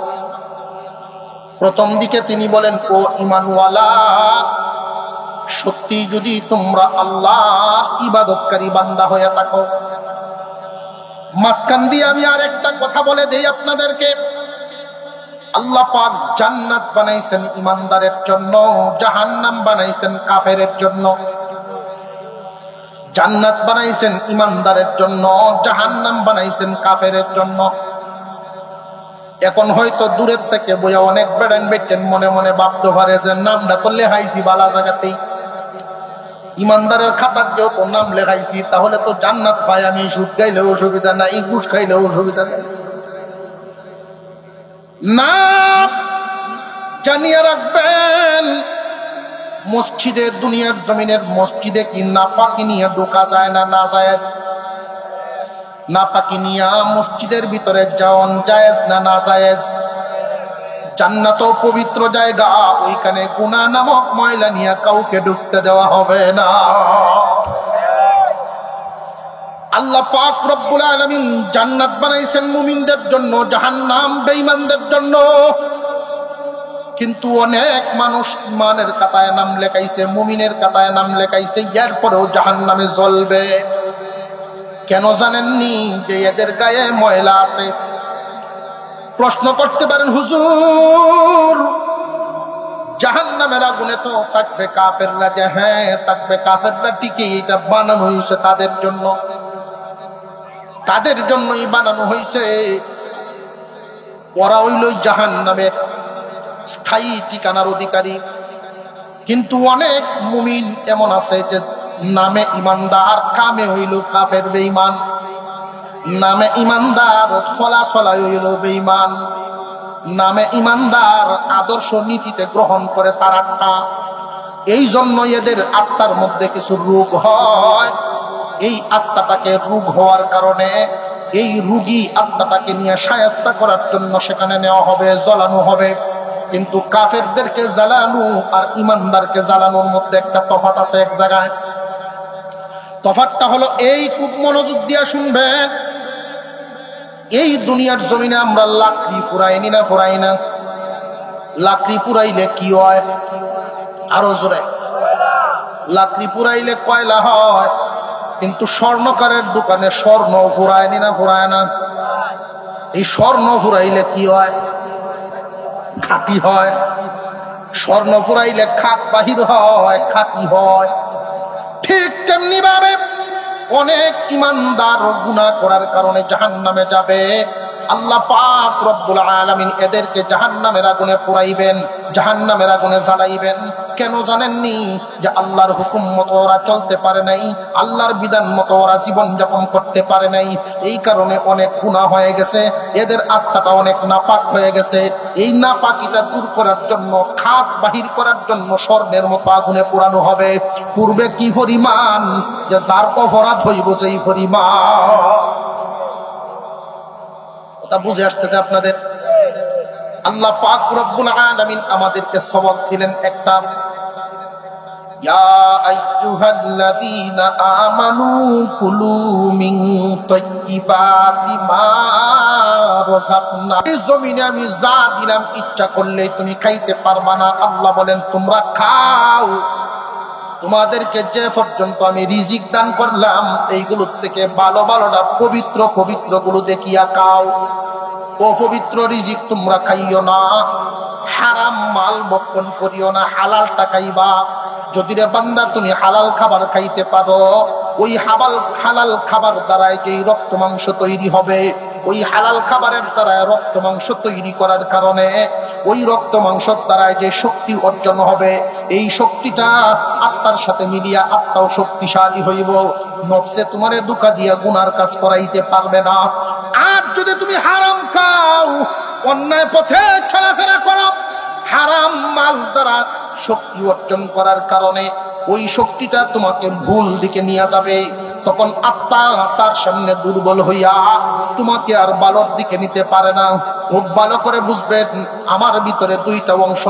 প্রথম দিকে তিনি বলেন, ও ঈমানওয়ালা, সত্যি যদি তোমরা আল্লাহর ইবাদতকারী বান্দা হইয়া থাকো। মাঝখান দিয়ে আমি আর একটা কথা বলে দেই আপনাদেরকে। আল্লাহ পাক জান্নাত বানাইছেন ঈমানদারের জন্য, জাহান্নাম বানাইছেন কাফেরের জন্য। জান্নাত বানাইছেন ঈমানদারের জন্য, জাহান্নাম বানাইছেন কাফেরের জন্য। এখন হয়তো দূরের থেকে বইয়া অনেক বেড়েন বেটেন মনে মনে ভাবতে পারে যে নামটা তো লেখাইছি বালা জায়গাতেই, ঈমানদারের খাতার যেহেতু নাম লেখাইছি, তাহলে তো জান্নাত পাই আমি, সুদ খাইলে অসুবিধা নাই, ঘুষ খাইলে অসুবিধা নাই। না, জানিয়ে রাখবেন, মসজিদে, দুনিয়ার জমিনের মসজিদে কি নাপাকি নিয়ে ঢোকা যায় না? না জায়েজ। নাপাকি নিয়ে মসজিদের ভিতরে যাওয়া জায়েজ না? না জায়েজ। জান্নাত পবিত্র জায়গা, ওইখানে গুনাহ নামক ময়লা নিয়ে কাউকে ঢুকতে দেওয়া হবে না। আল্লাহ পাক রব্বুল আলামিন জান্নাত বানাইছেন মুমিনদের জন্য, জাহান্নাম বেঈমানদের জন্য। কিন্তু অনেক মানুষ ইমানের খাতায় নাম লেখাইছে, মুমিনের খাতায় নাম লেখাইছে, এরপরেও জাহান্নামে জ্বলবে। কেন জানেননি? যে এদের গায়ে ময়লা আছে। প্রশ্ন করতে পারেন, হুজুর জাহান্নামের আগুনে তো থাকবে কাফেররা। যে হ্যাঁ থাকবে কাফেররা ঠিকই, এটা বানানো হয়েছে তাদের জন্য, তাদের জন্যই বানানো হয়েছে। ওরা হইল জাহান্নামের স্থায়ী ঠিকানার অধিকারী। কিন্তু অনেক মুমিন এমন আছে যে নামে ইমানদার, কামে হইল কাফের বেঈমান। নামে ইমানদার, চলাচলায় হইল বেঈমান। নামে ইমানদার, আদর্শ নীতিতে গ্রহণ করে তার আত্মা। এই জন্য এদের আত্মার মধ্যে কিছু রোগ হয়। এই আত্মাটাকে রোগ হওয়ার কারণে এই রোগী আত্মাটাকে নিয়ে শায়েস্তা করার জন্য সেখানে নেওয়া হবে, জ্বালানো হবে। কিন্তু কাফেরদেরকে জ্বালানো আর ইমানদারকে জ্বালানোর মধ্যে একটা তফাৎ আছে এক জায়গায়। তফাৎটা হলো এই, খুব মনোযোগ দিয়ে শুনবেন। এই দুনিয়ার জমিনে আমরা লাকড়ি পুরাইনি না? পুরাই না? লাকড়ি পুরাইলে কি হয়? আরো জোরে। লাকড়ি পুরাইলে কয়লা হয়। কিন্তু স্বর্ণকারের দোকানে স্বর্ণ পুরায়নি না? পুরায় না? এই স্বর্ণ পুরাইলে কি হয়? খাঁটি হয়। স্বর্ণ পুরাইলে খাত বাহির হয়, খাঁটি হয়। ঠিক তেমনি ভাবে অনেক ইমানদার গুনাহ করার কারণে জাহান্নামে যাবে। আল্লাহ পাক রব্বুল আলামিন এদেরকে জাহান্নামের আগুনে পুরাইবেন, জাহান্নামের আগুনে জ্বালাইবেন। কেন জানেননি? যে আল্লাহর হুকুম মতো ওরা চলতে পারে নাই, আল্লাহর বিধান মতো ওরা জীবন যাপন করতে পারে নাই। এই কারণে অনেক গুনাহ হয়ে গেছে, এদের আত্মাটা অনেক নাপাক হয়ে গেছে। এই নাপাকিটা দূর করার জন্য, খাত বাহির করার জন্য স্বর্ণের মতো আগুনে পোড়ানো হবে। পূর্বে কি পরিমাণ, যে যার অপরাধ হইব সেই পরিমাণ। কথা বুঝে আসতেছে আপনাদের? আল্লাহ পাক রব্বুল আলামিন আমাদেরকে সবক দিলেন একটা, ইয়া আইয়ুহাল্লাযীনা আমানু কুলু মিন তাইয়্যিবাতি মা রাযাকনা। এই জমিনে আমি যা দিলাম ইচ্ছা করলে তুমি খাইতে পারবা না। আল্লাহ বলেন তোমরা খাও, তোমাদেরকে যে পর্যন্ত আমি রিজিক দান করলাম এইগুলোর থেকে ভালো ভালোটা পবিত্র পবিত্র গুলো দেখিয়া খাও। অপবিত্র রিজিক তোমরা খাইও না, হারাম মাল বক্ষণ করিও না, হালালটা খাইবা। যদি রে বান্দা তুমি হালাল খাবার খাইতে পারো, ওই হালাল খাবার দ্বারাই যেই রক্ত মাংস তৈরি হবে, ওই হালাল খাবারের দ্বারা রক্ত মাংস তৈরি করার কারণে ওই রক্ত মাংসের দ্বারা যে শক্তি অর্জন হবে, এই শক্তিটা আত্মার সাথে মিলিয়া আত্মাও শক্তিশালী হইব। নফসে তোমারে দুঃখা দিয়া গুনার কাজ করাইতে পারবে না। আর যদি তুমি হারাম খাও, অন্যায় পথে চলাফেরা করো, হারাম মাল দ্বারা শক্তি অর্জন করার কারণে ওই শক্তিটা তোমাকে ভুল দিকে নিয়ে যাবে। তখন আত্মা তার সামনে দুর্বল হইয়া তোমাকে আর ভালোর দিকে নিতে পারে না। খুব ভালো করে বুঝবেন, আমার ভিতরে দুইটা অংশ,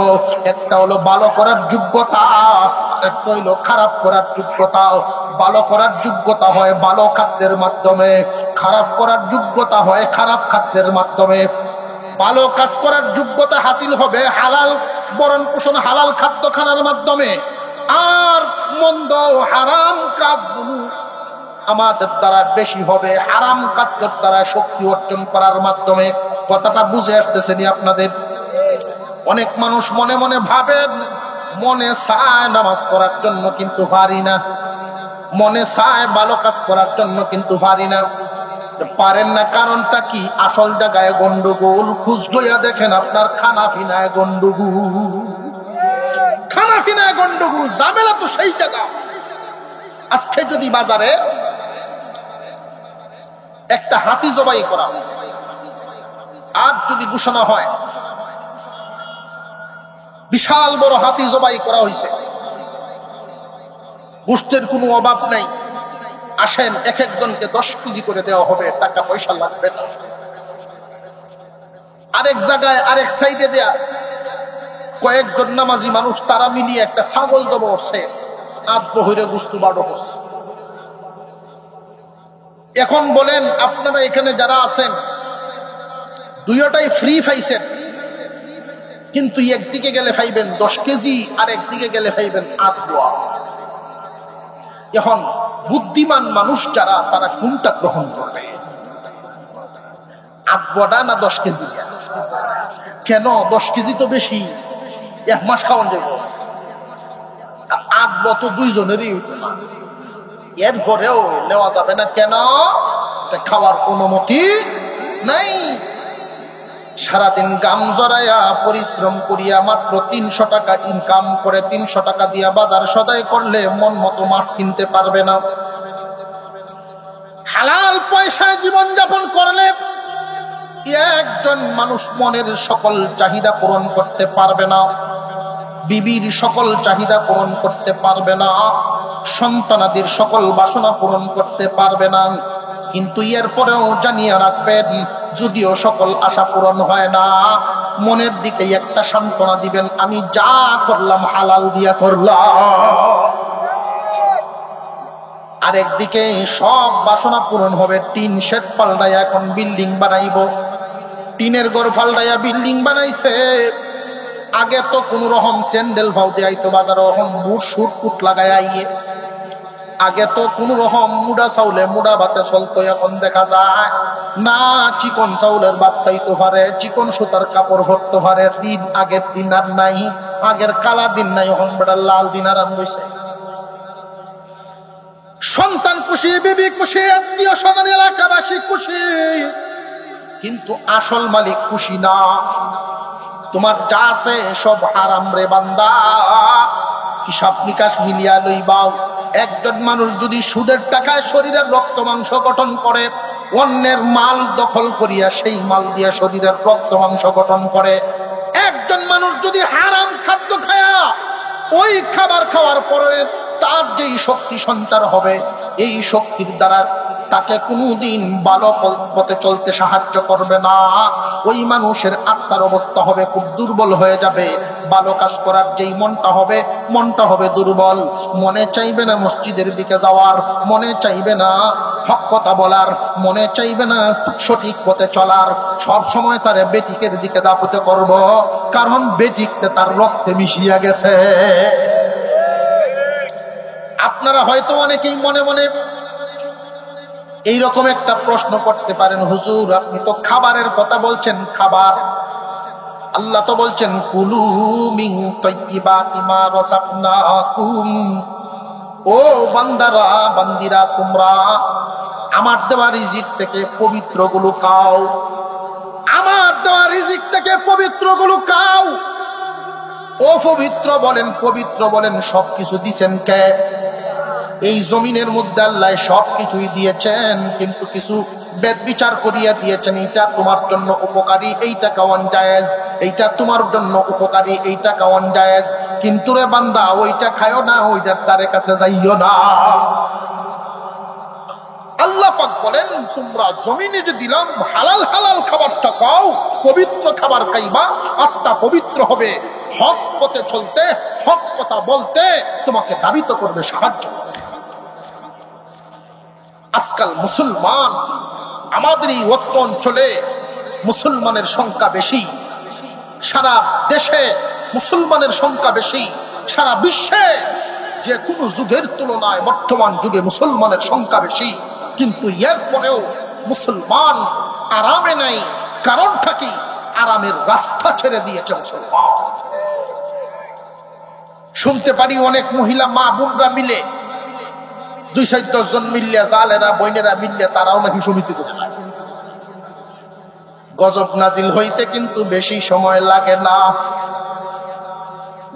একটা হলো ভালো করার যোগ্যতা, একটা হইলো খারাপ করার যোগ্যতা। ভালো করার যোগ্যতা হয় ভালো খাদ্যের মাধ্যমে, খারাপ করার যোগ্যতা হয় খারাপ খাদ্যের মাধ্যমে। ভালো কাজ করার যোগ্যতা হাসিল হবে হালাল বরণ পোষণ, হালাল খাদ্য খানার মাধ্যমে। আর মন্দ হারাম কাজগুলো আমাদের দ্বারা বেশি হবে হারাম খাদ্যের দ্বারা শক্তি অর্জন করার মাধ্যমে। কথাটা বুঝে আসতেছেনি আপনাদের? অনেক মানুষ মনে মনে ভাবেন, মনে চায় নামাজ পড়ার জন্য কিন্তু পারি না, মনে চায় ভালো কাজ করার জন্য কিন্তু পারি না। পারেন না কারণটা কি? আসল জায়গায় গন্ডগোল। খুঁজ লইয়া দেখেন আপনার খানা পিনায় গন্ডগোল, খানা পিনায় গন্ডগোল, ঝামেলা তো সেই জায়গা। আজকে যদি বাজারে একটা হাতি জবাই করা হয় আর যদি ঘোষণা হয় বিশাল বড় হাতি জবাই করা হয়েছে, গোশতের কোনো অভাব নাই, আসেন এক একজনকে 10 কেজি করে দেওয়া হবে, টাকা পয়সা লাগবে না। আরেক জায়গায় আরেক সাইডে দেয়া কয়েকজন নামাজি মানুষ তারা মিলিয়ে একটা ছাগল জবাই করছে, 8 বহিরে গোশত বাড়ো করছে। এখন বলেন আপনারা এখানে যারা আছেন দুইটাই ফ্রি পাইছেন, কিন্তু একদিকে গেলে পাইবেন 10 কেজি আর একদিকে গেলে পাইবেন 8 দোয়া। এখন বুদ্ধিমান মানুষ যারা তারা কোনটা গ্রহণ করবে? 8 বড়া না 10 কেজি? কেন 10 কেজি তো বেশি, 1 মাস খাওয়ান যাবে। 8 বড় তো 2 জনেরই, এরপরেও নেওয়া যাবে না। কেন? খাওয়ার অনুমতি নাই। সারাদিন গাম জড়াইয়া পরিশ্রম করিয়া মাত্র 300 টাকা ইনকাম করে 300 টাকা দিয়া বাজার সদাই করলে মন মতো মাছ কিনতে পারবে না। হালাল পয়সায় জীবন যাপন করলে একজন মানুষ মনের সকল চাহিদা পূরণ করতে পারবে না, বিবির সকল চাহিদা পূরণ করতে পারবে না, সন্তানাদির সকল বাসনা পূরণ করতে পারবে না। কিন্তু এরপরেও জানিয়ে রাখবেন, যদিও সকল আশা পূরণ হয় না, মনের দিকে একটা সান্ত্বনা দিবেন, আমি যা করলাম হালাল দিয়া করলাম। আরেকদিকে সব বাসনা পূরণ হবে। টিন শেড পাল্টাইয়া এখন বিল্ডিং বানাইব, টিনের ঘর পাল্টাইয়া বিল্ডিং বানাইছে। আগে তো কোন রকম স্যান্ডেল ভাও দেয়াইতো বাজারে, এখন বুট শুট কুট লাগাই আইয়ে। আগে তো কোন রকম মুড়া চাউলে মুড়া ভাতে চলতো, এখন দেখা যায় না চিকন চাউলের ভাত খাইতে পারে, চিকন সুতার কাপড় ভরতে পারে। দিন আগের দিন আর নাই, আগের কালা দিন নাই, এখন বেটা লাল দিন আর আনছে। সন্তান খুশি, বিবি খুশি, আত্মীয় স্বজন এলাকাবাসী খুশি, কিন্তু আসল মালিক খুশি না। তোমার যা আছে সব হারাম রে বান্দা, হিসাব নিকাশ মিলিয়া লইবাও। একজন মানুষ যদি সুদের টাকায় শরীরের রক্ত মাংস গঠন করে, অন্যের মাল দখল করিয়া সেই মাল দিয়া শরীরের রক্ত মাংস গঠন করে, একজন মানুষ যদি হারাম খাদ্য খায়া ওই খাবার খাওয়ার পরে তার যেই শক্তি সঞ্চার হবে, এই শক্তির দ্বারা তাকে কোনদিন ভালো পথে চলতে সাহায্য করবে না। ওই মানুষের আত্মার অবস্থা হবে খুব দুর্বল হয়ে যাবে। ভালো কাজ করার যেই মনটা হবে দুর্বল। মনে চাইবে না মসজিদের দিকে যাওয়ার, মনে চাইবে না হক কথা বলার, মনে চাইবে না সঠিক পথে চলার। সব সময় তার বেটিকের দিকে দাপুতে করব, কারণ বেটিকতে তার রক্তে মিশিয়া গেছে। আপনারা হয়তো অনেকেই মনে মনে এইরকম একটা প্রশ্ন করতে পারেন, হুজুর আপনি তো খাবারের কথা বলছেন, খাবার আল্লাহ তো বলছেন কুলু মিন তাইয়্যিবাতি মা রাযাকনাকুম। ও বান্দারা বান্দিরা, তোমরা আমার দেওয়া রিজিক থেকে পবিত্রগুলো খাও, আমার দেওয়া রিজিক থেকে পবিত্রগুলো খাও। ও পবিত্র বলেন, পবিত্র বলেন, সবকিছু দিছেন কে? এই জমিনের মধ্যে আল্লাহ সবকিছুই দিয়েছেন, কিন্তু কিছু বেদ বিচার করিয়া দিয়েছেন, এইটা তোমার জন্য উপকারী, এইটা খাওয়ান জায়েজ, এইটা তোমার জন্য উপকারী, এইটা খাওয়ান জায়েজ। কিন্তু রে বান্দা, ওইটা খায়ও না, ওইটার তারে কাছে যাইও না। আল্লাহ পাক বলেন তোমরা জমিনে যে দিলাম হালাল হালাল খাবারটা খাও, পবিত্র খাবার খাইবা, আত্মা পবিত্র হবে। হক পথে চলতে, হক কথা বলতে তোমাকে দাবিত করবে, সাহায্য। আজকাল মুসলমান, আমাদের এই অত্র অঞ্চলে মুসলমানের সংখ্যা বেশি, সারা দেশে মুসলমানের সংখ্যা বেশি, সারা বিশ্বে যে কোনো যুগের তুলনায় বর্তমান যুগে মুসলমানের সংখ্যা বেশি, কিন্তু এরপরেও মুসলমান আরামে নাই। কারণটা কি? আরামের রাস্তা ছেড়ে দিয়েছে মুসলমান। শুনতে পারি অনেক মহিলা মা বোনরা মিলে, 210 জন মিললে, জালেরা বইনেরা মিললে, তারাও নাকি সমিতি করে। গজব নাজিল হইতে কিন্তু বেশি সময় লাগে না।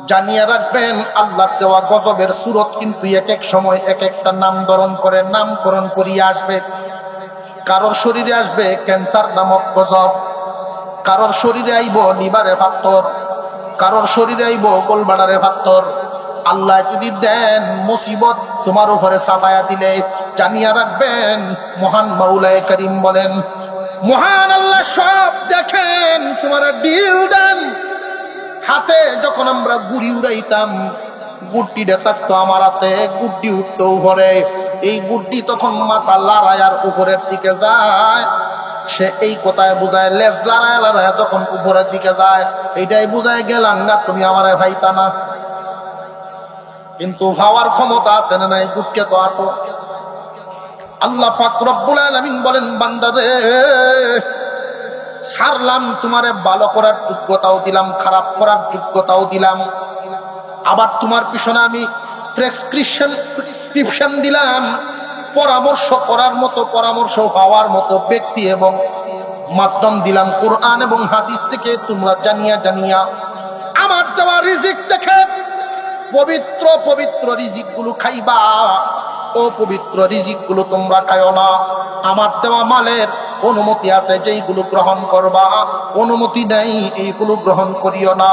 জানিয়ে রাখবেন, আল্লাহর দেওয়া গজবের সূরত কিন্তু এক এক সময় এক একটা নামকরণ করিয়া আসবে। কারোর শরীরে আসবে ক্যান্সার নামক গজব, কারোর শরীরে আইব লিভারে পাথর, কারোর শরীরে আইব গোলবাডারে পাথর। আল্লাহ যদি দেন মুসিবত তোমার উপরে চাপায়া দিলে, জানিয়ে রাখবেন মহান মাওলায়ে কারীম বলেন, মহান আল্লাহ সব দেখেন, তোমার ডিল দেন। হাতে যখন আমরা গুড়ি উড়াইতাম, গুড্ডিটা থাকতো আমার হাতে, গুড্ডি উঠতো উপরে, এই গুড্ডি তখন মাথা লড়াইয়ার উপরের দিকে যায়, সে এই কথায় বুঝায়, লেজ লড়ায় লড়ায় যখন উপরের দিকে যায়, এইটাই বুঝায় গেলাম না তুমি আমারে ভাইতা না। কিন্তু ভাবার ক্ষমতা আছে না নাই? গুড্ডি তো আটো। আল্লাহ পাক রব্বুল আলামিন বলেন, বান্দারে ছাড়লাম, তোমারে ভালো করার যোগ্যতাও দিলাম, খারাপ করার যোগ্যতাও দিলাম, আবার তোমার পিছনে আমি প্রেসক্রিপশন দিলাম, পরামর্শ করার মতো, পরামর্শ পাওয়ার মতো ব্যক্তি এবং মাধ্যম দিলাম কোরআন এবং হাদিস থেকে। তোমরা জানিয়া জানিয়া আমার দেওয়া রিজিক থেকে পবিত্র পবিত্র রিজিক গুলো খাইবা, ও পবিত্র রিজিক গুলো তোমরা খাইও না। আমার দেওয়া মালের অনুমতি আছে যেইগুলো গ্রহণ করবা, অনুমতি নেই এইগুলো গ্রহণ করিও না।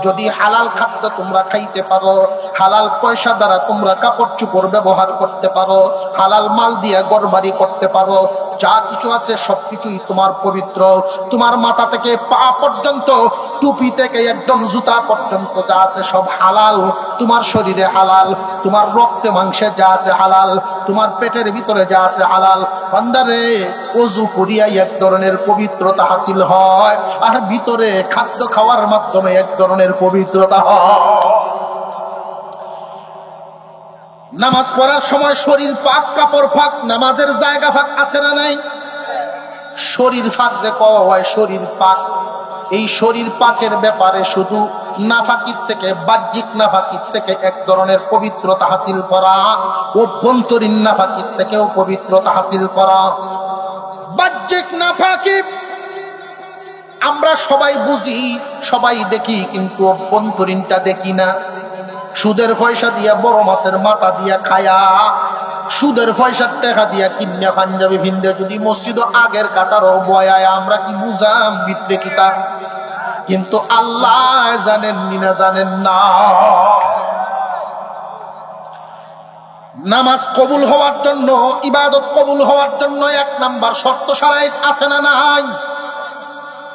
যদি হালাল খাদ্য তোমরা খাইতে পারো, হালাল পয়সা দ্বারা তোমরা কাপড় চোপড় ব্যবহার করতে পারো, হালাল মাল দিয়ে ঘরবাড়ি করতে পারো, যা কিছু আছে সবকিছুই তোমার পবিত্র। তোমার মাথা থেকে পা পর্যন্ত, টুপি থেকে একদম জুতা পর্যন্ত যা আছে সব হালাল। তোমার শরীরে হালাল, তোমার রক্তে মাংসে যা আছে হালাল, তোমার পেটের ভিতরে যা আছে হালাল। বান্দারে ওযু করিয়াই এক ধরনের পবিত্রতা হাসিল হয়, আর ভিতরে খাদ্য খাওয়ার মাধ্যমে এক ধরনের পবিত্রতা হয়। নামাজ পড়ার সময় শরীর পাক, কাপড় পাক, নামাজের জায়গা পাক আছে না নাই? শরীর পাক যে কওয়া হয়, শরীর পাক, এই শরীর পাকের ব্যাপারে শুধু নাফাকির থেকে, বাহ্যিক নাফাকির থেকে এক ধরনের পবিত্রতা হাসিল করা, অভ্যন্তরীণ নাফাকির থেকেও পবিত্রতা হাসিল করা। বাহ্যিক নাফাকি আমরা সবাই বুঝি, সবাই দেখি, কিন্তু অভ্যন্তরীণটা দেখি না। সুদের পয়সা দিয়া, বড় মাছের মাথা দিয়া খায়া, সুদের পয়সার টাকা দিয়া কিন্যা পাঞ্জাবি ভিন্দে যদি মসজিদ আগের কাটারও বয়ায়, আমরা কি বুঝাম ভিতরে কিতা? কিন্তু আল্লাহ জানেন না, জানেন না। নামাজ কবুল হওয়ার জন্য, ইবাদত কবুল হওয়ার জন্য 1 নাম্বার শর্ত শারাইত আছে না নাই?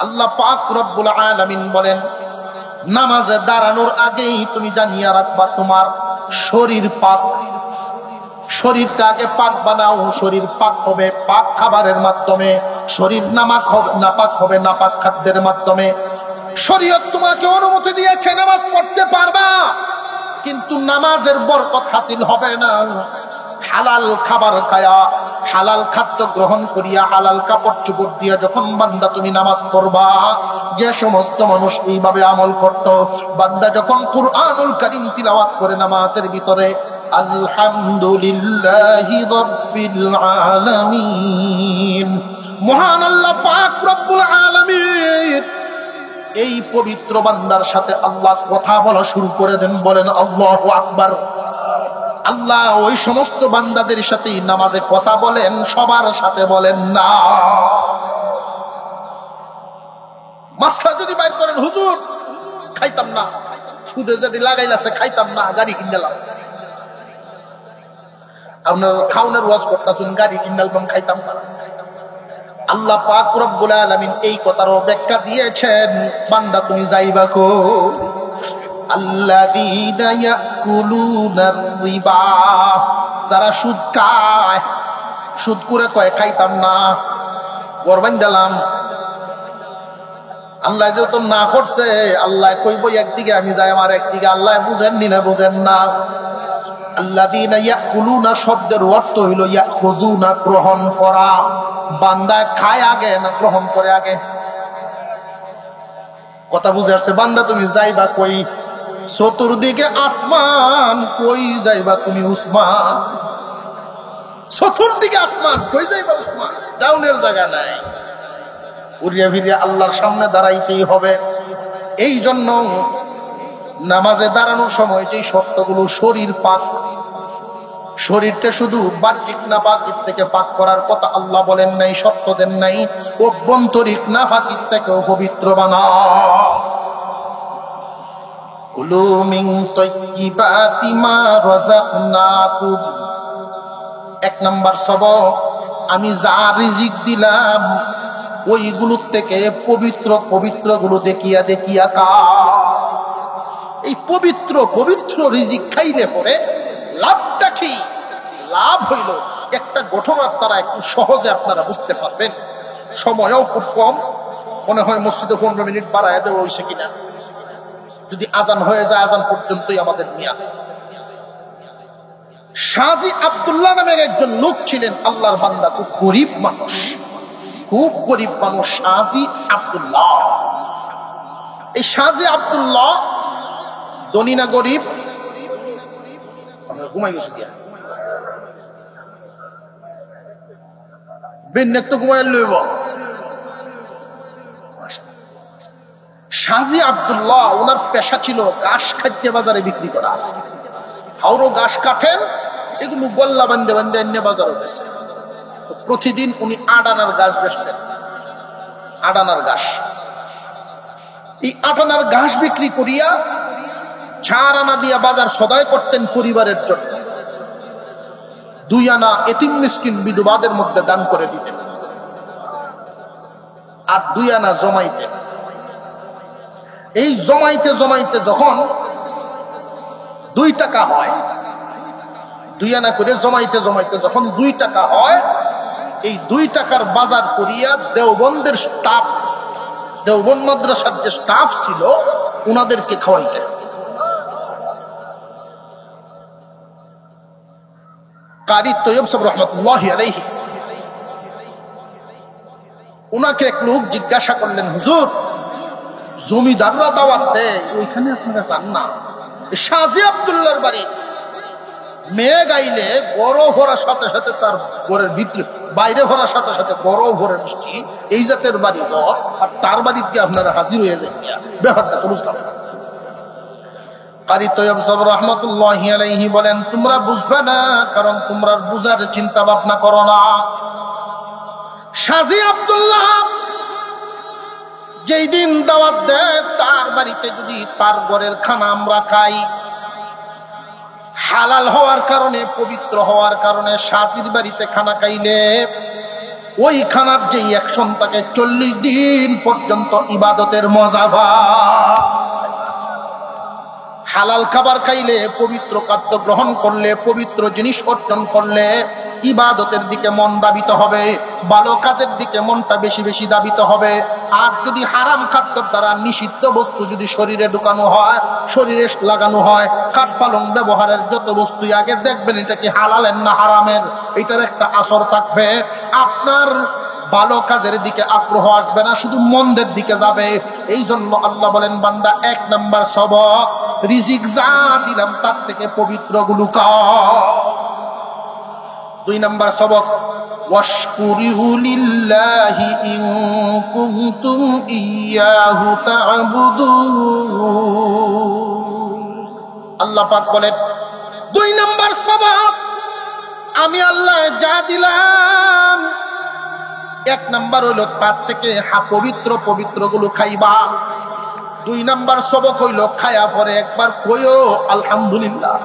আল্লাহ পাক রব্বুল আলামিন বলেন, নামাজে দাঁড়ানোর আগেই তুমি জানিয়ে রাখবা তোমার শরীর পাক। শরীরটা আগে পাক বানাও। শরীর পাক হবে পাক খাবারের মাধ্যমে, শরীর নাপাক হবে নাপাক খাদ্যের মাধ্যমে। শরীয়ত তোমাকে অনুমতি দিয়েছে নামাজ পড়তে পারবা, কিন্তু নামাজের বরকত হাসিল হবে না। হালাল খাবার খায়া, হালাল খাদ্য গ্রহণ করিয়া, হালাল কাপড় চোপড় দিয়া যখন বান্দা তুমি নামাজ পড়বা, যে সমস্ত মানুষ এইভাবে আমল করত, বান্দা যখন কুরআনুল কারীম তিলাওয়াত করে নামাজের ভিতরে আলহামদুলিল্লাহি রাব্বিল আলামিন, মহান আল্লাহ পাক রব্বুল আলামিন, এই পবিত্র বান্দার সাথে আল্লাহ কথা বলা শুরু করে দেন। বলেন আল্লাহু আকবার। আল্লাহ ওই সমস্ত বান্দাদের সাথেই নামাজে কথা বলেন, সবার সাথে বলেন না। মাসলা যদি বাইর করেন, হুজুর খাইতাম না, সুদে যদি লাগাইলাছে খাইতাম না, গাড়ি কিনলাম। আপনার খাওনের ওয়াজ করতেছেন, গাড়ি কিনলাম, খাইতাম না। আল্লাহ পাক রব্বুল আলামিন এই কথারও ব্যাখ্যা দিয়েছেন, বান্দা তুমি যাইবা কো আল্লাযীনা ইয়াকুলুনার রিবা, যারা সুদ খায়, সুদ করে কয় খাইতাম না, গরবান দিলাম। আল্লাহ যেহেতু না করছে, আল্লাহ কইব একদিকে আমি যাই, আমার একদিকে। আল্লাহ বুঝেন নি না? বুঝেন না। আল্লাযীনা ইয়াকুলুনা শব্দের অর্থ হইল ইয়াখুযুনা, গ্রহণ করা। বান্দা খায় আগে না গ্রহণ করে আগে? কথা বুঝে আসছে? বান্দা তুমি যাইবা কই? চতুর্দিকে আসমান, কই যাইবা তুমি উসমান? চতুর্দিকে আসমান, কই যাইবা উসমান? ডাউনের জায়গা নাই। উড়িয়া ফিরিয়া আল্লাহর সামনে দাঁড়াইতেই হবে। এই জন্য নামাজে দাঁড়ানোর সময় যে শর্তগুলো, শরীর পাক, শরীরটা শুধু বাহ্যিক না বাহ্যিক থেকে পাক করার কথা আল্লাহ বলেন নাই, শর্ত দেন নাই। অভ্যন্তরিক না ফাঁকির থেকেও পবিত্র বানাও। কুলু মিন তাইয়্যিবাতি মা রাযাকনাকুম। এক নাম্বার সবক, আমি যা রিজিক দিলাম ওইগুলোর থেকে পবিত্র পবিত্র গুলো দেখিয়া দেখিয়া খাও। এই পবিত্র পবিত্র রিজিক খাইলে পরে লাভটা কি? লাভ হইল একটা ঘটনার দ্বারা একটু সহজে আপনারা বুঝতে পারবেন। সময়ও খুব কম, মনে হয় মসজিদে 15 মিনিট বাড়ায় দেওয়া হয়েছে কিনা। যদি আজান হয়ে যায়, আজান পর্যন্তই আমাদের মিয়া। শাহজি আব্দুল্লাহ নামে একজন লোক ছিলেন, আল্লাহর বান্দা, খুব গরিব মানুষ, খুব গরিব মানুষ। শাহজি আব্দুল্লাহ, এই শাহজি আব্দুল্লাহ ধনী না গরিব? ঘুমাই গেছে দিয়া বেন্নেক তো ঘুমাই লইব। শাহজি আব্দুল্লাহ, ওনার পেশা ছিল ঘাস খাদ্য বাজারে বিক্রি করা। হাওড়ো ঘাস কাটেন, এগুলো গল্লা বান্ধে বান্ধে অন্য বাজারও বেছে। প্রতিদিন উনি 8 আনার ঘাস বেচতেন। 8 আনার ঘাস, এই 8 আনার ঘাস বিক্রি করিয়া 4 আনা দিয়া বাজার সদাই করতেন পরিবারের জন্য। 2 আনা এতিম মিসকিন বিধবাদের মধ্যে দান করে দিতেন, আর 2 আনা জমাইতেন। এই জমাইতে জমাইতে যখন 2 টাকা হয়, 2 আনা করে জমাইতে জমাইতে যখন 2 টাকা হয়, এই 2 টাকার বাজার করিয়া দেওবন্দের স্টাফ, দেওবন্দ মাদ্রাসার যে স্টাফ ছিল, ওনাদেরকে খাওয়াইতেন। কারি তৈয়ব সাহেব রহমতুল্লাহি আলাইহি, ওনাকে এক লোক জিজ্ঞাসা করলেন, হুজুর জমিদাররা দাওয়াত দেয়, ওইখানে আপনারা যান না? শাহজি আব্দুল্লাহর বাড়ি। মেয়ে গাইলে গরো ভরার সাথে সাথে তার ঘরের ভিতরে, বাইরে ভরার সাথে সাথে গরো ভরে মিষ্টি, এই জাতের বাড়ি ঘর, আর তার বাড়িতে আপনারা হাজির হয়ে যান। ব্যাপারটা তো বুঝলাম না। কারি তৈয়ব সাহেব রহমতুল্লাহি আলাইহি বলেন, তোমরা বুঝবে না, কারণ তোমরা বুঝার চিন্তা ভাবনা করো না। শাহজি আব্দুল্লাহ যেই দিন দাওয়াত দেয়, তার বাড়িতে যদি তার ঘরের খানা আমরা খাই, হালাল হওয়ার কারণে, পবিত্র হওয়ার কারণে, শাহজির বাড়িতে খানা খাইলে ওই খানার যে অ্যাকশন থাকে 40 দিন পর্যন্ত ইবাদতের মজা পায়। হালাল খাবার খাইলে, পবিত্র খাদ্য গ্রহণ করলে, পবিত্র জিনিস অর্জন করলে ইবাদতের দিকে মন দাবিত হবে, ভালো কাজের দিকে মনটা বেশি বেশি দাবিত হবে। আর যদি হারাম খাদ্যের দ্বারা নিষিদ্ধ বস্তু যদি শরীরে ঢুকানো হয়, শরীরে লাগানো হয়, কাঠ পালং ব্যবহারের যত বস্তু আগে দেখবেন এটা কি হালালের না হারামের, এটার একটা আসর থাকবে। আপনার ভালো কাজের দিকে আগ্রহ আসবে না, শুধু মন্দের দিকে যাবে। এই জন্য আল্লাহ বলেন, বান্দা 1 নাম্বার সবক, রিজিক যা দিলাম তার থেকে পবিত্র গুলো খাও। 2 নাম্বার সবক, ওয়াশকুরু লিল্লাহি ইন কুনতুম ইয়াহু তা'বুদুন। আল্লাহ পাক বলেন 2 নাম্বার সবক, আমি আল্লাহ যা দিলাম 1 নাম্বার হইল তার থেকে পবিত্র পবিত্র গুলো খাইবা। 2 নাম্বার সবক হইল খায়া পরে একবার কইও আলহামদুলিল্লাহ।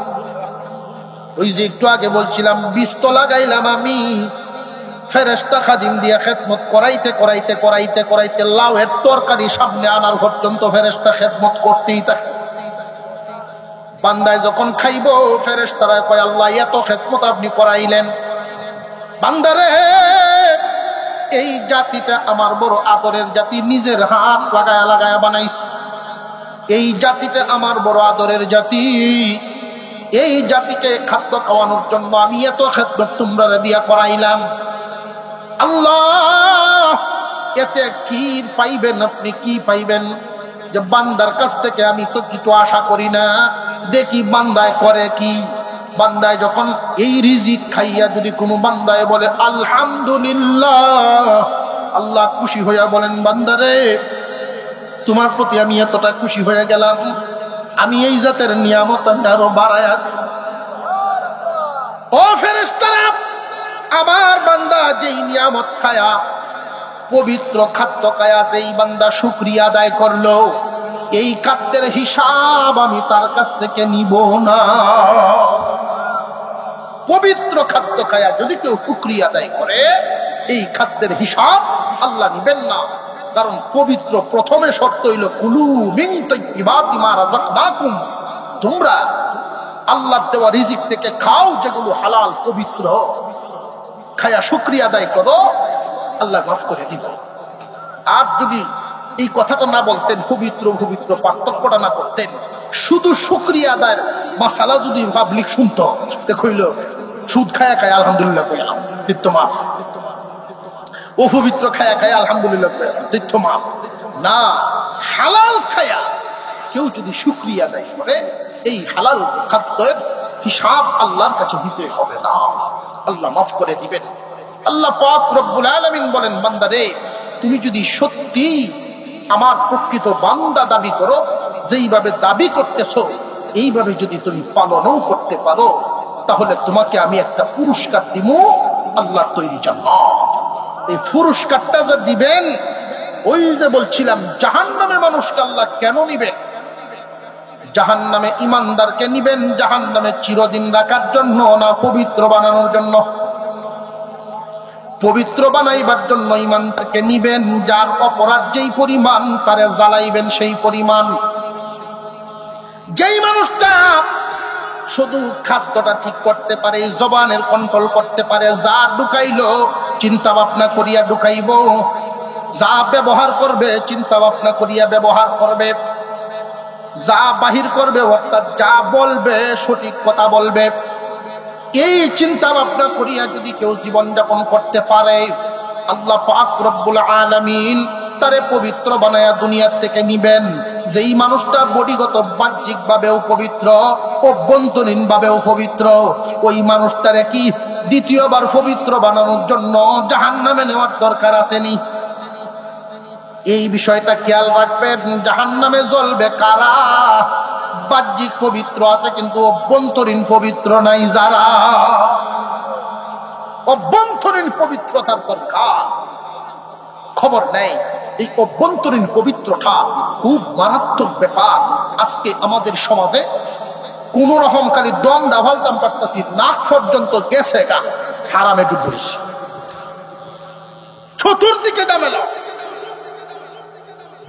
ওই যে একটু আগে বলছিলাম, বীজ তো লাগাইলাম আমি, ফেরেশতা খাদিম দিয়া খেদমত করাইতে করাইতে করাইতে করাইতে লাউয়ের তরকারি সামনে আনার পর্যন্ত ফেরেশতা খেদমত করতেই থাকে। বান্দায় যখন খাইবো ফেরেশতারা কয়, আল্লাহ এত খেদমত আপনি করাইলেন। বান্দারে, এই জাতিটা আমার বড় আদরের জাতি, নিজের হাত লাগায়া লাগায়া বানাইছে। এই জাতিটা আমার বড় আদরের জাতি, এই জাতিকে খাদ্য খাওয়ানোর জন্য আমি এত খেদমত তোমরা দিয়া করাইলাম। আল্লাহ এতে কি পাইবেন আপনি, কি পাইবেন? যে বান্দার কাছ থেকে আমি তো কিছু আশা করি না, দেখি বান্দায় করে কি। বান্দায় যখন এই রিজিক খাইয়া যদি কোনো বান্দায় বলে আলহামদুলিল্লাহ, আল্লাহ খুশি হইয়া বলেন, বান্দারে তোমার প্রতি আমি এতটা খুশি হয়ে গেলাম, আমি এই জাতের নিয়ামত আরো বাড়ায়া। ও ফেরেশতারা, আমার বান্দা যেই নিয়ামত খায়া, পবিত্র খাদ্য খায়া যেই বান্দা শুকরিয়া আদায় করলো, এই খাদ্যের হিসাব আমি তার কাছ থেকে নিব না। পবিত্র খাদ্য খায়া যদি কেউ শুকরিয়া আদায় করে, এই খাদ্যের হিসাব আল্লাহ নিবেন না। কারণ পবিত্র প্রথমে শর্ত হইল কুলু মিন তাইয়্যিবাতি মা রাযাকনাকুম, তোমরা আল্লাহর দেওয়া রিজিক থেকে খাও যেগুলো হালাল পবিত্র। খায়া শুকরিয়া আদায় করো, আল্লাহ মাফ করে দিব। আর যদি এই কথাটা না বলতেন, পবিত্র পবিত্র পার্থক্যটা না করতেন, শুধু শুকরিয়া আদায়ের মাসালা যদি পাবলিক শুনতো, দেখইল সুদ খায়া খায় আলহামদুলিল্লাহ কইলাম, তীর্থ মাফ। অপবিত্র খায়া খায় আলহামদুলিল্লাহ কইলাম, তীর্থ মাফ। না, হালাল খায়া কেউ যদি শুকরিয়া আদায় করে, এই হালাল খাদ্যের হিসাব আল্লাহর কাছে দিতে হবে না, আল্লাহ মাফ করে দিবেন। আল্লাহ পাক রব্বুল আলামিন বলেন, বান্দারে তুমি যদি সত্যি আমার প্রকৃত বান্দা দাবি করো, যেইভাবে দাবি করতেছো এইভাবে যদি তুমি পালনও করতে পারো, তাহলে তোমাকে আমি একটা পুরস্কার দিব, আল্লাহর তৈরি জান্নাত। এই পুরস্কারটা যে দিবেন, ওই যে বলছিলাম জাহান্নামে মানুষকে আল্লাহ কেন নিবেন? জাহান্নামে ইমানদারকে নিবেন জাহান্নামে চিরদিন রাখার জন্য না, পবিত্র বানানোর জন্য। পবিত্র বানাইবার জন্য ইমানদারকে নিবেন, যার অপরাধ যেই পরিমাণ তারে জ্বালাইবেন সেই পরিমাণ। যেই মানুষটা শুধু খাদ্যটা ঠিক করতে পারে, জবানের কন্ট্রোল করতে পারে, যা ঢুকাইলো চিন্তা ভাবনা করিয়া ঢুকাইব, যা ব্যবহার করবে চিন্তা ভাবনা করিয়া ব্যবহার করবে, যা বাহির করবে অর্থাৎ যা বলবে সঠিক কথা বলবে, এই চিন্তা ভাবনা করিয়া যদি কেউ জীবন যাপন করতে পারে, আল্লাহ পাক রব্বুল আলামিন তারে পবিত্র বানায়া দুনিয়ার থেকে নিবেন। যেই মানুষটা বডিগত বাহ্যিক ভাবেও পবিত্র, অভ্যন্তরীণ ভাবেও পবিত্র, ওই মানুষটারে কি দ্বিতীয়বার পবিত্র বানানোর জন্য জাহান্নামে নেওয়ার দরকার আসেনি? এই বিষয়টা খেয়াল রাখবেন। জাহান্নামে জ্বলবে কারা? বাহ্যিক পবিত্র আছে কিন্তু অভ্যন্তরীণ পবিত্র নাই যারা। অভ্যন্তরীণ পবিত্রতার দরকার, খবর নেই। এই অভ্যন্তরীণ পবিত্রতা খুব মারাত্মক ব্যাপার। আজকে আমাদের সমাজে কোন রকম খালি দম দাভালতাম পারতাছি, নাক পর্যন্ত গেছে গা, হারামে ডুব পড়েছি, চতুর্দিকে দামেলা।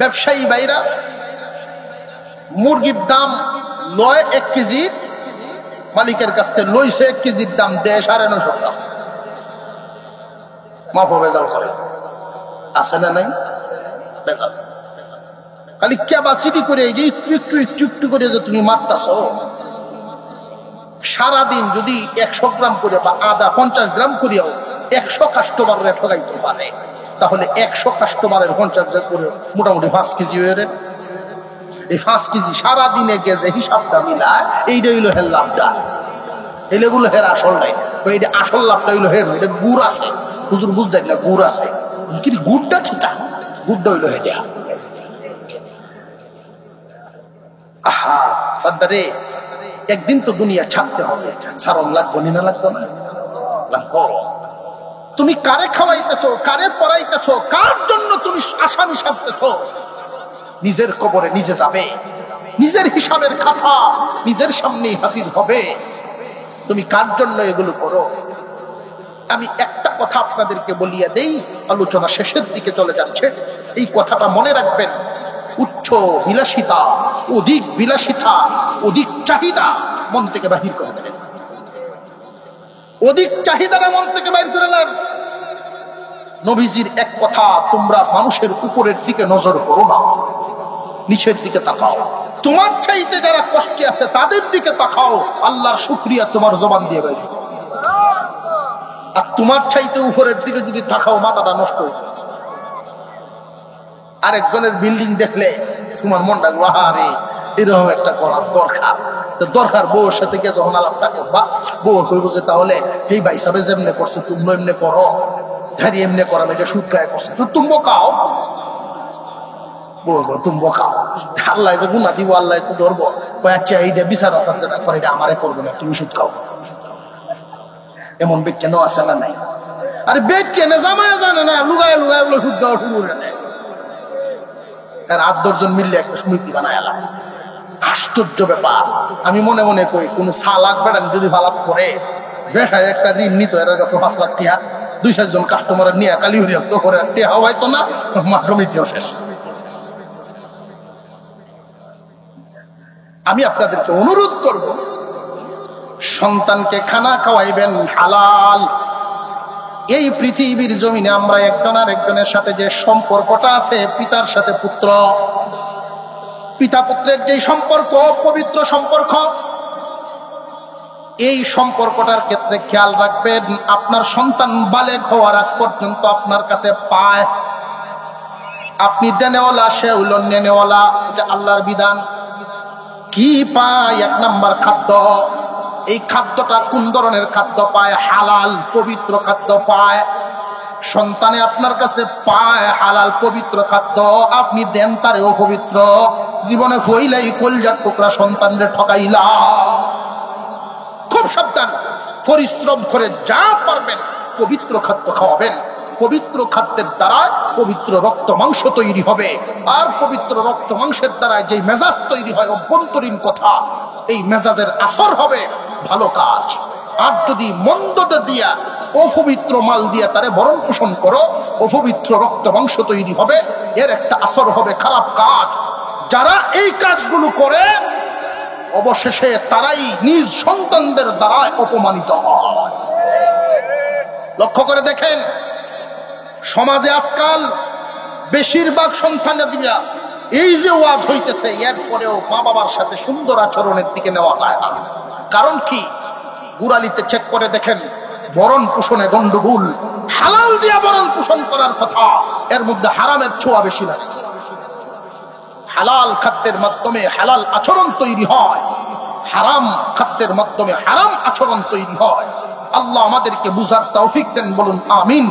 ব্যবসায়ী ভাইরা মুরগির দাম লয় 1 কেজি, মালিকের কাছ থেকে লইছে 1 কেজির দাম দেয় 950 টাকা। মাফ বেজাল করে আছে না নাই? বেজাল খালি ক্যাপাসিটি করে এই যে একটু একটু একটু একটু করে যে তুমি মারতাছ, সারাদিন যদি 100 গ্রাম করে বা আদা 50 গ্রাম করিয়াও 100 কাস্টমারের ঠকাইতে পারে, তাহলে 100 কাস্টমারের 50 গ্রাম করে মোটামুটি 5 কেজি হয়ে রে। এই 5 কেজি সারাদিনে গেছে হিসাবটা মিলায়, এইটা হইলো হের লাভটা। এগুলো হের আসল নাই, এইটা আসল লাভটা হইলো হের। এটা গুড় আছে, হুজুর বুঝ দেখ না, গুড় আছে, কিন্তু গুড়টা ঠিকা, গুড়টা হইলো হেটা। আহা বান্দারে, একদিন তো দুনিয়া ছাড়তে হবে, সারম লাগবো না? লাগতো না? লাগবো। তুমি কারে খাওয়াইতেছো, কারে পড়াইতেছো, কার জন্য তুমি আসামি সাজতেছো? নিজের কবরে নিজে যাবে, নিজের হিসাবের খাতা নিজের সামনেই হাজির হবে। তুমি কার জন্য এগুলো করো? আমি একটা কথা আপনাদেরকে বলিয়া দেই, আলোচনা শেষের দিকে চলে যাচ্ছে। এই কথাটা মনে রাখবেন, উচ্চ বিলাসিতা, অধিক বিলাসিতা, অধিক চাহিদা মন থেকে বাহির করে দেবেন। অধিক চাহিদাটা মন থেকে বাহির করে নেন। নবীজির এক কথা, তোমরা মানুষের উপরের দিকে নজর করো না, নিচের দিকে তাকাও। তোমার চাইতে যারা কষ্টে আছে তাদের দিকে তাকাও, আল্লাহর শুকরিয়া তোমার জবান দিয়ে বাইরে। আর তোমার চাইতে উপরের দিকে যদি তাকাও, মাথাটা নষ্ট হয়ে যাবে। আরেকজনের বিল্ডিং দেখলে তোমার মনটা আরে এরকম একটা করার দরকার। দরকার বউর সাথে গিয়ে যখন আলাপটা করবা, বউ কইব যে তাহলে এই ভাই সাহেব যেমনে করছো তুমি এমনি করো, ধারি এমনি করা মেয়েটা সুদ গায়ে করছে, তো তুমি বকাও, তুমি বকাও। আল্লাহ যে গুণা দিব, আল্লাহ তো ধরবো, আচ্ছা এইটা বিচার আসার যেটা করে এটা আমারে করবো না, তুমি সুদ খাও। এমন বেট কেন আছে না নাই? আরে বেট কেনে জামায় জানে না, লুগায় লুগায় বলে সুদ খাওয়া শুরু করে নেয়। 8-10 জন মিললে একটা স্মৃতি বানায় এলাম। আশ্চর্য ব্যাপার। আমি মনে মনে কই, কোন সালাক বেড়ান যদি ভালাপ করে দেখায় একটা ঋণ নিত এর কাছে 5 লাখ টিয়া, 2-4 জন কাস্টমারের নিয়ে কালি হরিয়া তো করে টিয়া হওয়াইতো না, মাত্র মিথ্যা শেষ। আমি আপনাদেরকে অনুরোধ করব, সন্তানকে খানা খাওয়াইবেন হালাল। এই পৃথিবীর জমিনে আমরা একজন আর একজনের সাথে যে সম্পর্কটা আছে, পিতার সাথে পুত্র, পিতা পুত্রের যে সম্পর্ক, পবিত্র সম্পর্ক, এই সম্পর্কটার ক্ষেত্রে খেয়াল রাখবেন, আপনার সন্তান বালেগ হওয়ার আগ পর্যন্ত আপনার কাছে পায়। আপনি দেনেওয়ালা, সে হইল নেনেওয়ালা, এটা আল্লাহর বিধান। কি পায়? 1 নাম্বার খাদ্য। এই খাদ্যটা কোন ধরনের খাদ্য পায়? হালাল পবিত্র খাদ্য পায়। সন্তানে আপনার কাছে পায় হালাল পবিত্র খাদ্য, আপনি দেন তারে অপবিত্র। জীবনে ফইলাই কলজার টুকরা সন্তানরে ঠকাইলা। খুব সাবধান, পরিশ্রম করে যা পারবেন পবিত্র খাদ্য খাওয়াবেন। পবিত্র খাদ্যের দ্বারা পবিত্র রক্ত মাংস তৈরি হবে, আর পবিত্র রক্ত মাংসের দ্বারা যে মেজাজ তৈরি হয়, অভ্যন্তরীণ কথা, এই মেজাজের আসর হবে ভালো কাজ। আর যদি মন্দটা দিয়া, অপবিত্র মাল দিয়া তারে ভরণ পোষণ করো, অপবিত্র রক্ত মাংস তৈরি হবে, এর একটা আসর হবে খারাপ কাজ। যারা এই কাজগুলো করে অবশেষে তারাই নিজ সন্তানদের দ্বারা অপমানিত হয়। লক্ষ্য করে দেখেন, সমাজে আজকাল বেশিরভাগ সন্তানেরা এই যে ওয়াজ হইতেছে, এরপরেও মা বাবার সাথে সুন্দর আচরণের দিকে নেওয়া যায় না। কারণ কি? গুড়ালিতে চেক করে দেখেন, ভরণ পোষণে গন্ডগোল। হালাল দিয়া ভরণ পোষণ করার কথা, এর মধ্যে হারামের ছোঁয়া বেশি লাগছে। হালাল খাদ্যের মাধ্যমে হালাল আচরণ তৈরি হয়, হারাম খাদ্যের মাধ্যমে হারাম আচরণ তৈরি হয়। আল্লাহ আমাদেরকে বুঝার তৌফিক দেন, বলুন আমিন।